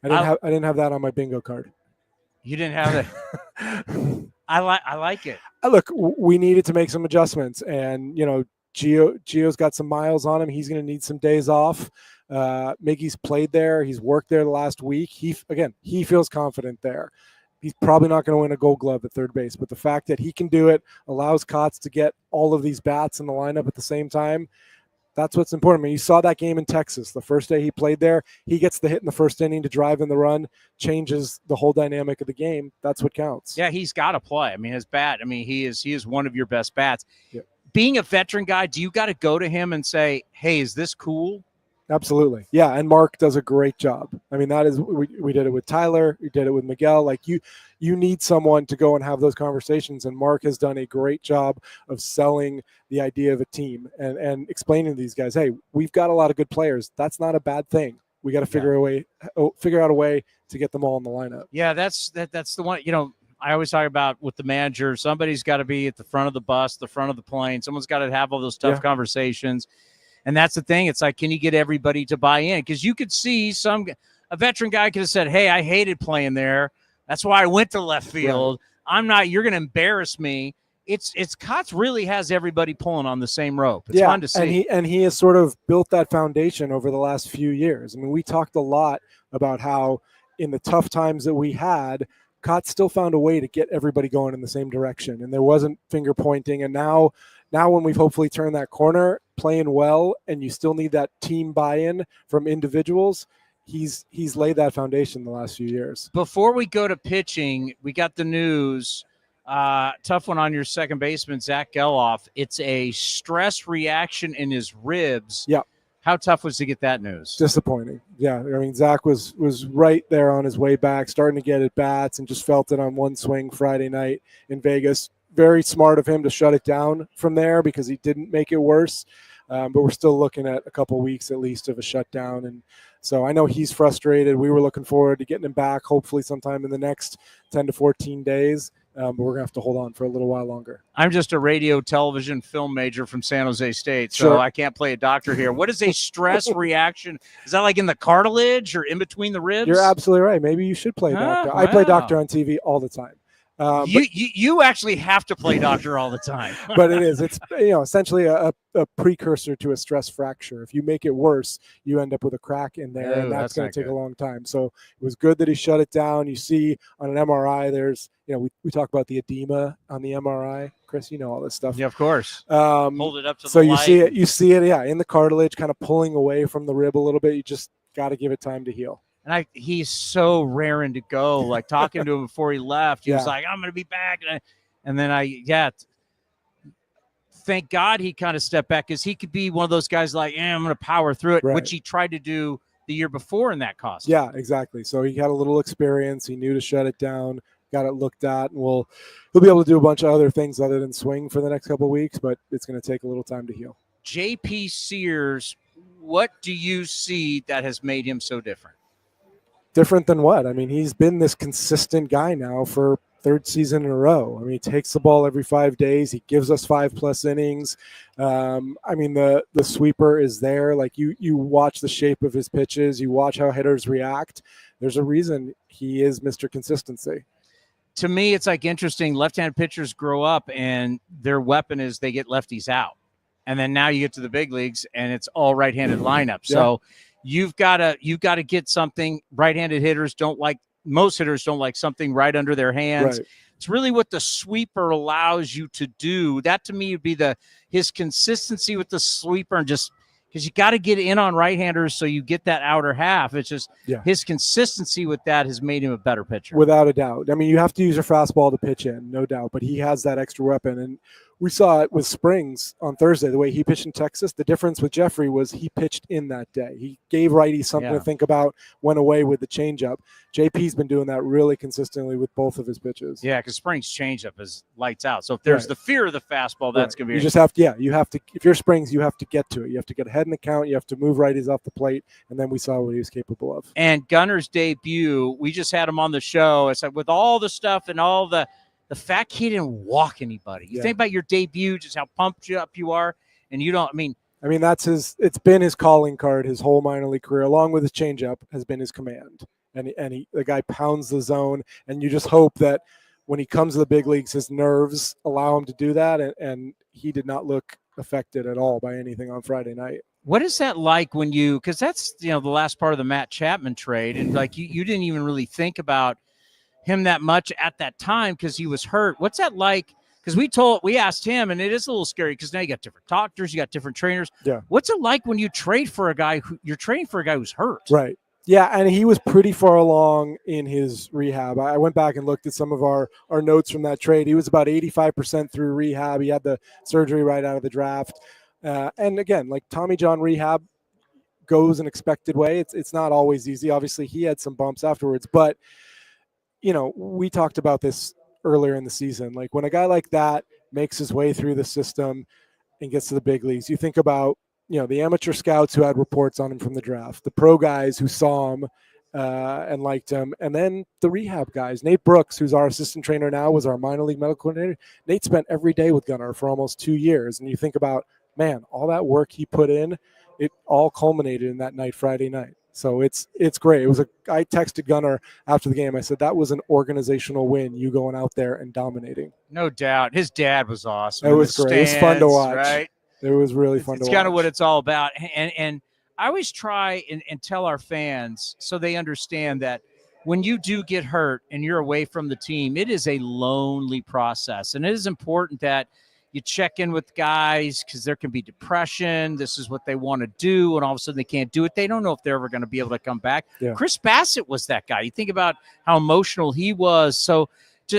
I didn't have that on my bingo card. You didn't have it. I like it. Look, we needed to make some adjustments, and Gio's got some miles on him. He's going to need some days off. Miggy's played there. He's worked there the last week. He feels confident there. He's probably not going to win a Gold Glove at third base, but the fact that he can do it allows Cotts to get all of these bats in the lineup at the same time. That's what's important. I mean, you saw that game in Texas. The first day he played there, he gets the hit in the first inning to drive in the run, changes the whole dynamic of the game. That's what counts. Yeah, he's got to play. I mean, his bat, he is one of your best bats. Yeah. Being a veteran guy, do you got to go to him and say, hey, is this cool? Absolutely. Yeah, and Mark does a great job. I mean, that is we did it with Tyler. We did it with Miguel. Like you need someone to go and have those conversations, and Mark has done a great job of selling the idea of a team and explaining to these guys, hey, we've got a lot of good players. That's not a bad thing. We got to figure out a way to get them all in the lineup. Yeah, that's the one. I always talk about with the manager, somebody's got to be at the front of the bus, the front of the plane. Someone's got to have all those tough conversations. And that's the thing. It's like, can you get everybody to buy in? Because you could see a veteran guy could have said, hey, I hated playing there. That's why I went to left field. Right. You're going to embarrass me. It's Cotts really has everybody pulling on the same rope. It's fun to see. And he has sort of built that foundation over the last few years. I mean, we talked a lot about how in the tough times that we had, Cotts still found a way to get everybody going in the same direction. And there wasn't finger pointing. And now when we've hopefully turned that corner, playing well, and you still need that team buy-in from individuals, he's laid that foundation the last few years. Before we go to pitching, we got the news. Tough one on your second baseman, Zach Geloff. It's a stress reaction in his ribs. Yeah. How tough was to get that news? Disappointing. Yeah. I mean, Zach was right there on his way back, starting to get at bats, and just felt it on one swing Friday night in Vegas. Very smart of him to shut it down from there because he didn't make it worse. But we're still looking at a couple weeks at least of a shutdown. And so I know he's frustrated. We were looking forward to getting him back, hopefully sometime in the next 10 to 14 days. But we're going to have to hold on for a little while longer. I'm just a radio, television, film major from San Jose State, so I can't play a doctor here. What is a stress reaction? Is that like in the cartilage or in between the ribs? You're absolutely right. Maybe you should play doctor. I play doctor on TV all the time. You actually have to play doctor all the time. But it's essentially a precursor to a stress fracture. If you make it worse, you end up with a crack in there, and that's going to take a long time. So it was good that he shut it down. You see on an MRI, there's we talk about the edema on the MRI. Chris, you know all this stuff. Yeah, of course. Hold it up to so the you light. you see it in the cartilage, kind of pulling away from the rib a little bit. You just got to give it time to heal. And he's so raring to go. Like talking to him before he left, he was like, "I'm going to be back." And then thank God he kind of stepped back because he could be one of those guys like, I'm going to power through it, which he tried to do the year before, and that cost him. Yeah, exactly. So he had a little experience. He knew to shut it down, got it looked at, and he'll be able to do a bunch of other things other than swing for the next couple of weeks, but it's going to take a little time to heal. JP Sears, what do you see that has made him so different? Different than what? I mean, he's been this consistent guy now for third season in a row. I mean, he takes the ball every 5 days. He gives us 5+ innings. I mean, the sweeper is there. Like you watch the shape of his pitches. You watch how hitters react. There's a reason he is Mr. Consistency. To me, it's like interesting. Left-handed pitchers grow up and their weapon is they get lefties out. And then now you get to the big leagues and it's all right-handed lineup. So you've got to get something. Right-handed hitters most hitters don't like something right under their hands. Right. It's really what the sweeper allows you to do. That to me would be his consistency with the sweeper, and just because you got to get in on right-handers so you get that outer half. It's just his consistency with that has made him a better pitcher. Without a doubt. I mean, you have to use your fastball to pitch in, no doubt, but he has that extra weapon. And we saw it with Springs on Thursday, the way he pitched in Texas. The difference with Jeffrey was he pitched in that day. He gave righties something to think about, went away with the changeup. JP's been doing that really consistently with both of his pitches. Yeah, because Springs' changeup is lights out. So if there's the fear of the fastball, that's going to be. You just have to, you have to. If you're Springs, you have to get to it. You have to get ahead in the count. You have to move righties off the plate, and then we saw what he was capable of. And Gunnar's debut, we just had him on the show. It's like with all the stuff and all the fact he didn't walk anybody. You think about your debut, just how pumped up you are, and you don't. I mean, that's it's been his calling card his whole minor league career, along with his changeup, has been his command. And the guy pounds the zone, and you just hope that when he comes to the big leagues, his nerves allow him to do that. And he did not look affected at all by anything on Friday night. What is that like when because that's, the last part of the Matt Chapman trade. And like, you didn't even really think about him that much at that time because he was hurt. What's that like? Because we asked him, and it is a little scary because now you got different doctors, you got different trainers. Yeah. What's it like when you trade for a guy you're trading for a guy who's hurt? Right. Yeah, and he was pretty far along in his rehab. I went back and looked at some of our notes from that trade. He was about 85% through rehab. He had the surgery right out of the draft. And again, like Tommy John rehab goes an expected way. It's not always easy. Obviously, he had some bumps afterwards. But, we talked about this earlier in the season. Like when a guy like that makes his way through the system and gets to the big leagues, you think about the amateur scouts who had reports on him from the draft, the pro guys who saw him and liked him, and then the rehab guys. Nate Brooks, who's our assistant trainer now, was our minor league medical coordinator. Nate spent every day with Gunnar for almost 2 years. And you think about, man, all that work he put in, it all culminated in that night, Friday night. So it's great. I texted Gunnar after the game. I said, that was an organizational win, you going out there and dominating. No doubt. His dad was awesome. It was great. It was fun to watch. Right? It was really fun to watch. It's kind of what it's all about. And I always try and tell our fans so they understand that when you do get hurt and you're away from the team, it is a lonely process. And it is important that you check in with guys because there can be depression. This is what they want to do, and all of a sudden they can't do it. They don't know if they're ever going to be able to come back. Yeah. Chris Bassett was that guy. You think about how emotional he was. So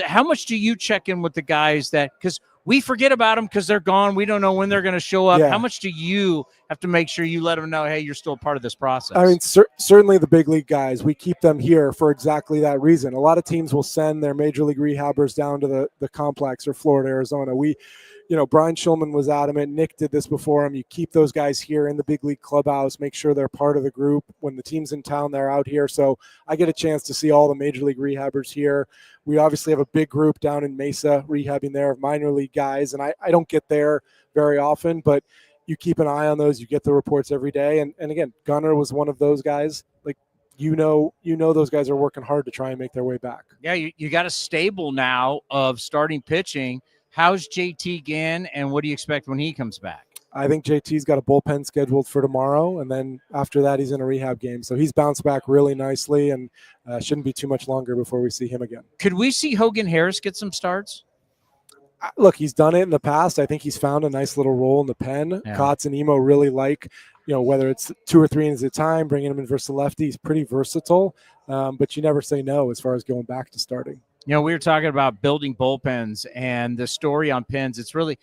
how much do you check in with the guys because we forget about them because they're gone. We don't know when they're going to show up. Yeah. How much do you have to make sure you let them know, hey, you're still part of this process? I mean, certainly the big league guys, we keep them here for exactly that reason. A lot of teams will send their major league rehabbers down to the complex or Florida, Arizona. Brian Shulman was adamant. Nick did this before him. You keep those guys here in the big league clubhouse, make sure they're part of the group. When the team's in town, they're out here. So I get a chance to see all the major league rehabbers here. We obviously have a big group down in Mesa rehabbing there of minor league guys. And I don't get there very often, but you keep an eye on those. You get the reports every day. And again, Gunnar was one of those guys. Like, those guys are working hard to try and make their way back. Yeah, you got a stable now of starting pitching. How's JT Ginn, and what do you expect when he comes back? I think JT's got a bullpen scheduled for tomorrow, and then after that, he's in a rehab game. So he's bounced back really nicely, and shouldn't be too much longer before we see him again. Could we see Hogan Harris get some starts? Look, he's done it in the past. I think he's found a nice little role in the pen. Yeah. Kotz and Emo really like, whether it's 2 or 3 innings at a time, bringing him in versus the lefty. He's pretty versatile, but you never say no as far as going back to starting. We were talking about building bullpens and the story on pens. It's really,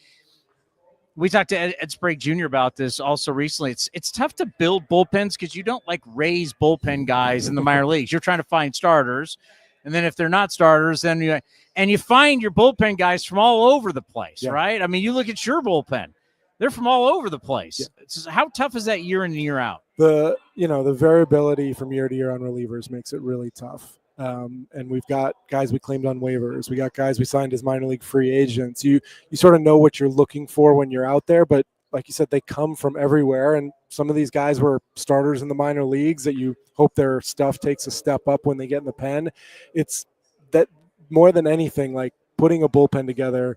we talked to Ed Sprague Jr. about this also recently. It's tough to build bullpens because you don't raise bullpen guys in the minor leagues. You're trying to find starters. And then if they're not starters, then you find your bullpen guys from all over the place, right? I mean, you look at your bullpen. They're from all over the place. Yeah. How tough is that year in and year out? The variability from year to year on relievers makes it really tough. And we've got guys we claimed on waivers. We got guys we signed as minor league free agents. You sort of know what you're looking for when you're out there, but like you said, they come from everywhere. And some of these guys were starters in the minor leagues that you hope their stuff takes a step up when they get in the pen. It's that more than anything, like putting a bullpen together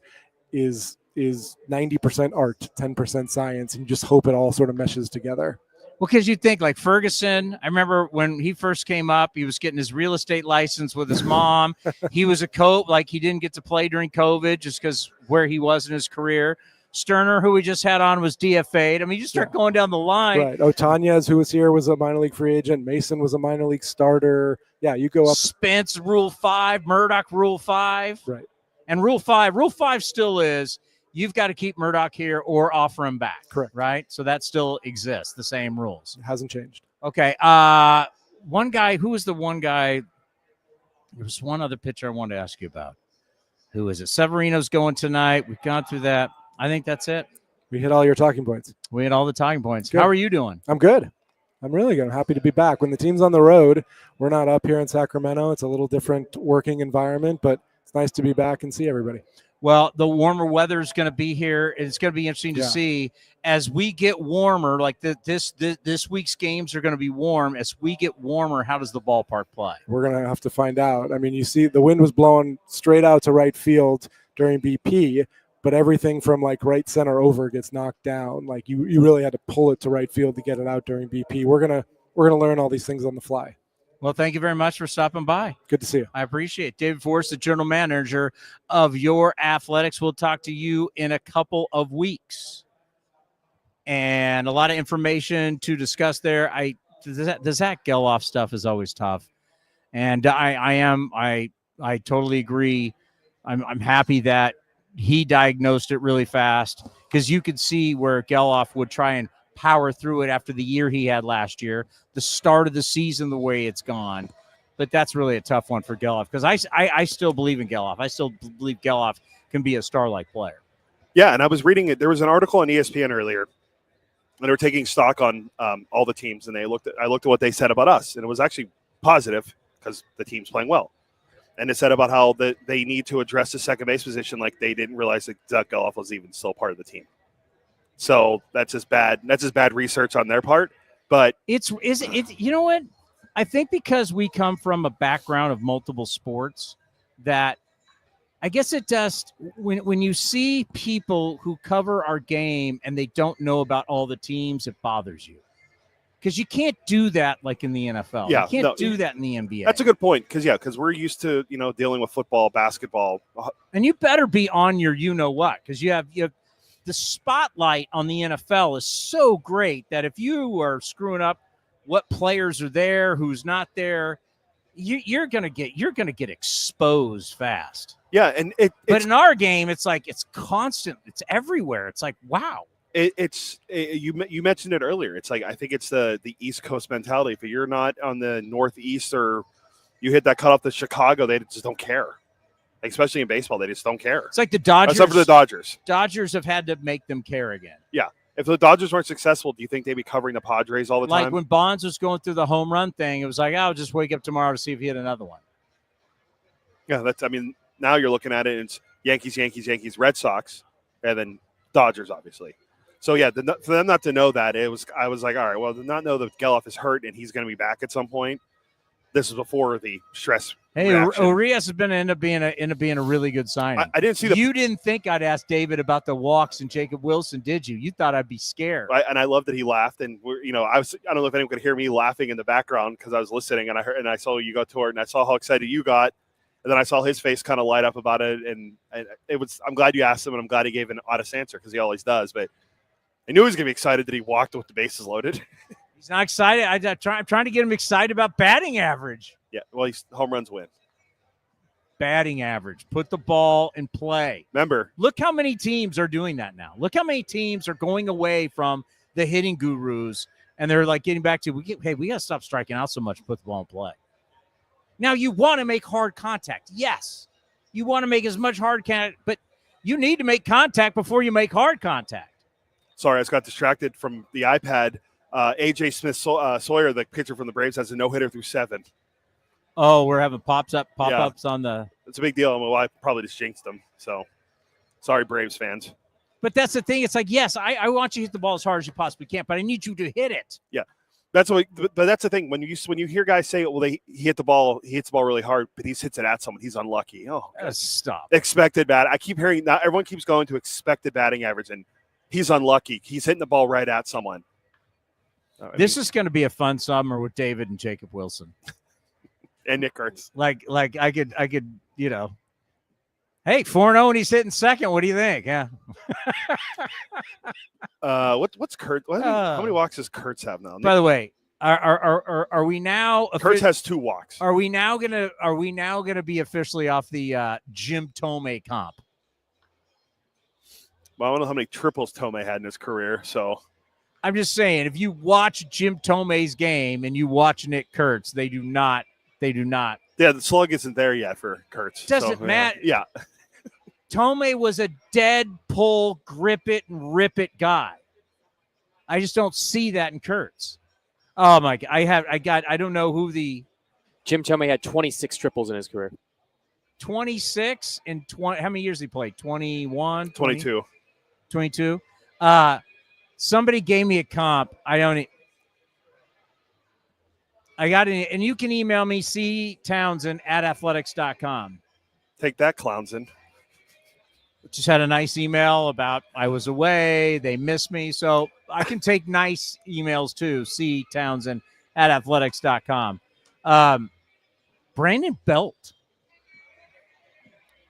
is 90% art, 10% science, and you just hope it all sort of meshes together. Well, because you think like Ferguson, I remember when he first came up, he was getting his real estate license with his mom. He was a coach, like he didn't get to play during COVID just because where he was in his career. Sterner, who we just had on, was DFA'd. I mean, you start going down the line. Right. Otanez, who was here, was a minor league free agent. Mason was a minor league starter. Yeah, you go up. Spence, Rule 5. Murdoch, Rule 5. Right. And Rule 5 still is you've got to keep Murdoch here or offer him back. Correct. Right? So that still exists, the same rules. It hasn't changed. Okay. One guy, who was the one guy? There was one other pitcher I wanted to ask you about. Who is it? Severino's going tonight. We've gone through that. I think that's it. We hit all your talking points. We hit all the talking points. Good. How are you doing? I'm good. I'm really good. I'm happy to be back. When the team's on the road, we're not up here in Sacramento. It's a little different working environment, but it's nice to be back and see everybody. Well, the warmer weather is going to be here. It's going to be interesting to see as we get warmer. Like this week's games are going to be warm. As we get warmer, how does the ballpark play? We're going to have to find out. I mean, you see the wind was blowing straight out to right field during BP, but everything from like right center over gets knocked down. Like you really had to pull it to right field to get it out during BP. We're gonna learn all these things on the fly. Well, thank you very much for stopping by. Good to see you. I appreciate it. David Forst, the general manager of your athletics. We'll talk to you in a couple of weeks. And a lot of information to discuss there. The Zach Geloff stuff is always tough. And I totally agree. I'm happy that he diagnosed it really fast because you could see where Geloff would try and power through it after the year he had last year, the start of the season, the way it's gone. But that's really a tough one for Geloff because I still believe in Geloff. I still believe Geloff can be a star-like player. Yeah, and I was reading it. There was an article on ESPN earlier, and they were taking stock on all the teams, and I looked at what they said about us, and it was actually positive because the team's playing well. And it said about how they need to address the second base position, like they didn't realize that Zach Geloff was even still part of the team. So that's just bad. That's just bad research on their part. But it's you know what? I think because we come from a background of multiple sports, that I guess it just when you see people who cover our game and they don't know about all the teams, it bothers you. Because you can't do that like in the NFL. Yeah, you can't do that in the NBA. That's a good point. Because we're used to dealing with football, basketball, and you better be on your what because you have the spotlight on the NFL is so great that if you are screwing up what players are there, who's not there, you're gonna get exposed fast. Yeah, and but in our game, it's like it's constant. It's everywhere. It's like wow. You mentioned it earlier. It's like I think it's the East Coast mentality. If you're not on the Northeast or you hit that cutoff to Chicago, they just don't care. Especially in baseball, they just don't care. It's like the Dodgers. Except for the Dodgers. Dodgers have had to make them care again. Yeah. If the Dodgers weren't successful, do you think they'd be covering the Padres all the time? Like when Bonds was going through the home run thing, it was like, I'll just wake up tomorrow to see if he hit another one. Yeah, now you're looking at it, and it's Yankees, Red Sox, and then Dodgers, obviously. So, yeah, for them not to know that, I was like, all right, well, to not know that Geloff is hurt and he's going to be back at some point. This is before the stress. Hey, reaction. Urias has been end up being a really good signing. I didn't see You didn't think I'd ask David about the walks and Jacob Wilson, did you? You thought I'd be scared. And I love that he laughed, and I don't know if anyone could hear me laughing in the background because I was listening, and I saw you go toward, and I saw how excited you got, and then I saw his face kind of light up about it, and it was. I'm glad you asked him, and I'm glad he gave an honest answer because he always does, but. I knew he was going to be excited that he walked with the bases loaded. He's not excited. I'm trying to get him excited about batting average. Yeah, well, home runs win. Batting average. Put the ball in play. Remember. Look how many teams are doing that now. Look how many teams are going away from the hitting gurus, and they're like getting back to, we got to stop striking out so much, put the ball in play. Now, you want to make hard contact. Yes. You want to make as much hard contact, but you need to make contact before you make hard contact. Sorry, I just got distracted from the iPad. A.J. Smith-Sawyer, the pitcher from the Braves, has a no-hitter through 7. Oh, we're having pop-ups on the... It's a big deal. Well, I probably just jinxed them. So, sorry, Braves fans. But that's the thing. It's like, yes, I want you to hit the ball as hard as you possibly can, but I need you to hit it. Yeah. But that's the thing. When you hear guys say, well, he hits the ball really hard, but he hits it at someone. He's unlucky. Oh, stop. Expected bat. I keep hearing now everyone keeps going to expected batting average, and he's unlucky. He's hitting the ball right at someone. This is going to be a fun summer with David and Jacob Wilson. And Nick Kurtz. Like I could, hey, 4-0 and he's hitting second. What do you think? Yeah. What's Kurt? How many walks does Kurtz have now? By the way, are we now? Kurtz has 2 walks. Are we now gonna be officially off the Jim Thome comp? Well, I don't know how many triples Thome had in his career, so I'm just saying, if you watch Jim Thome's game and you watch Nick Kurtz, they do not. Yeah, the slug isn't there yet for Kurtz. Doesn't matter. Yeah. Thome was a dead pull, grip it and rip it guy. I just don't see that in Kurtz. Oh my God. I don't know who the Jim Thome had 26 triples in his career. 26 and 20. How many years did he play? 21, 22. 22. Somebody gave me a comp. I got it, and you can email me, ctownsend@athletics.com. Take that, Clownsend. Just had a nice email about I was away, they missed me, so I can take nice emails too, ctownsend@athletics.com. Brandon Belt.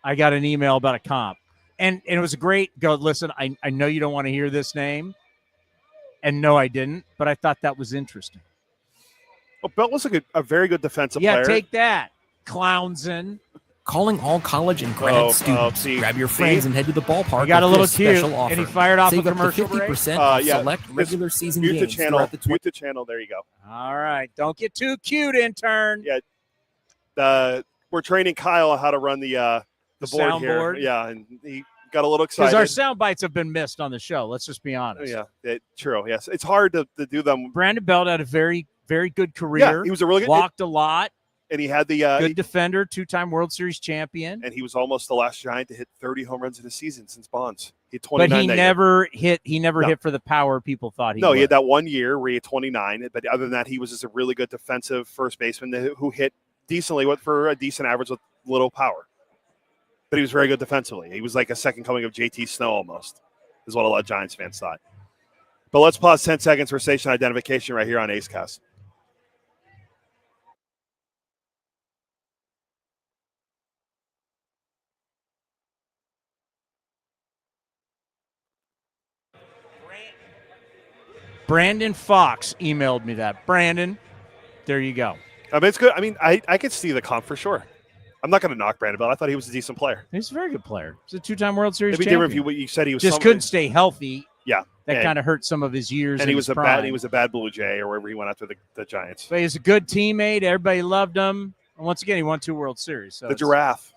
I got an email about a comp, and it was a great go. Listen, I know you don't want to hear this name, and no, I didn't, but I thought that was interesting. Well, Belt was a very good defensive Yeah, player. take that, Clownson. Calling all college and grad students. Grab your friends and head to the ballpark. You got a little with this special cute, offer. and he fired off Save a up to commercial break. 50% off Yeah, select regular season mute games the channel. throughout the Mute the channel. There you go. All right, don't get too cute, intern. Yeah, we're training Kyle how to run the board here. soundboard? Yeah, and he got a little excited. Because our sound bites have been missed on the show. Let's just be honest. Yeah, true. Yes, it's hard to do them. Brandon Belt had a very, very good career. Yeah, he was a really good. Walked a lot. And he had the Good defender, 2-time World Series champion. and he was almost the last Giant to hit 30 home runs in a season since Bonds. He had 29. But he that never hit. He never No. hit for the power people thought he No, would. he had that 1 year where he had 29. But other than that, he was just a really good defensive first baseman who hit decently for a decent average with little power. But he was very good defensively. He was like a second coming of JT Snow almost, is what a lot of Giants fans thought. But let's pause 10 seconds for station identification right here on A's Cast. Brandon Fox emailed me that. Brandon, there you go. I mean, it's good. I mean, I could see the comp for sure. I'm not going to knock Brandon Belt. I thought he was a decent player. He's a very good player. He's a 2-time World Series Maybe champion. different view what you said he was. Just couldn't stay healthy. Yeah, That kind of hurt some of his years. And in he was his a prime. bad. He was a bad Blue Jay or wherever he went after the Giants. But he's a good teammate. Everybody loved him. And once again, he won 2 World Series. So The giraffe.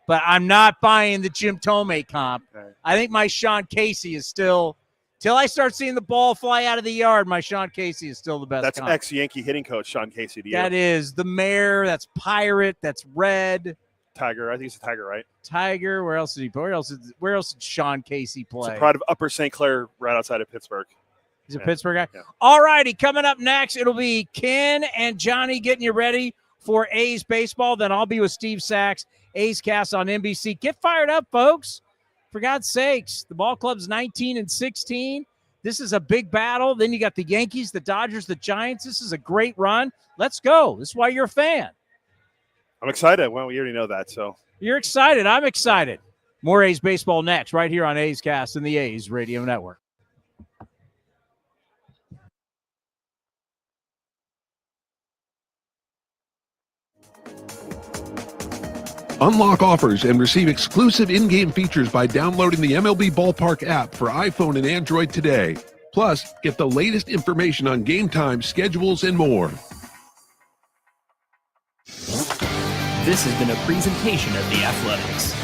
But I'm not buying the Jim Thome comp. Okay. I think my Sean Casey is still, till I start seeing the ball fly out of the yard, my Sean Casey is still the best That's comp. ex-Yankee hitting coach Sean Casey to you. That is the Mayor. That's Pirate. That's Red. Tiger. I think he's a Tiger, right? Tiger. Where else did he play? Where else did Sean Casey play? He's a pride of Upper St. Clair, right outside of Pittsburgh. He's a Pittsburgh guy. Yeah. All righty. Coming up next, it'll be Ken and Johnny getting you ready for A's baseball. Then I'll be with Steve Sachs, A's Cast on NBC. Get fired up, folks. For God's sakes, the ball club's 19-16. This is a big battle. Then you got the Yankees, the Dodgers, the Giants. This is a great run. Let's go. This is why you're a fan. I'm excited. Well, we already know that. So You're excited. I'm excited. More A's baseball next, right here on A's Cast and the A's Radio Network. Unlock offers and receive exclusive in-game features by downloading the MLB Ballpark app for iPhone and Android today. Plus, get the latest information on game time, schedules, and more. This has been a presentation of The Athletics.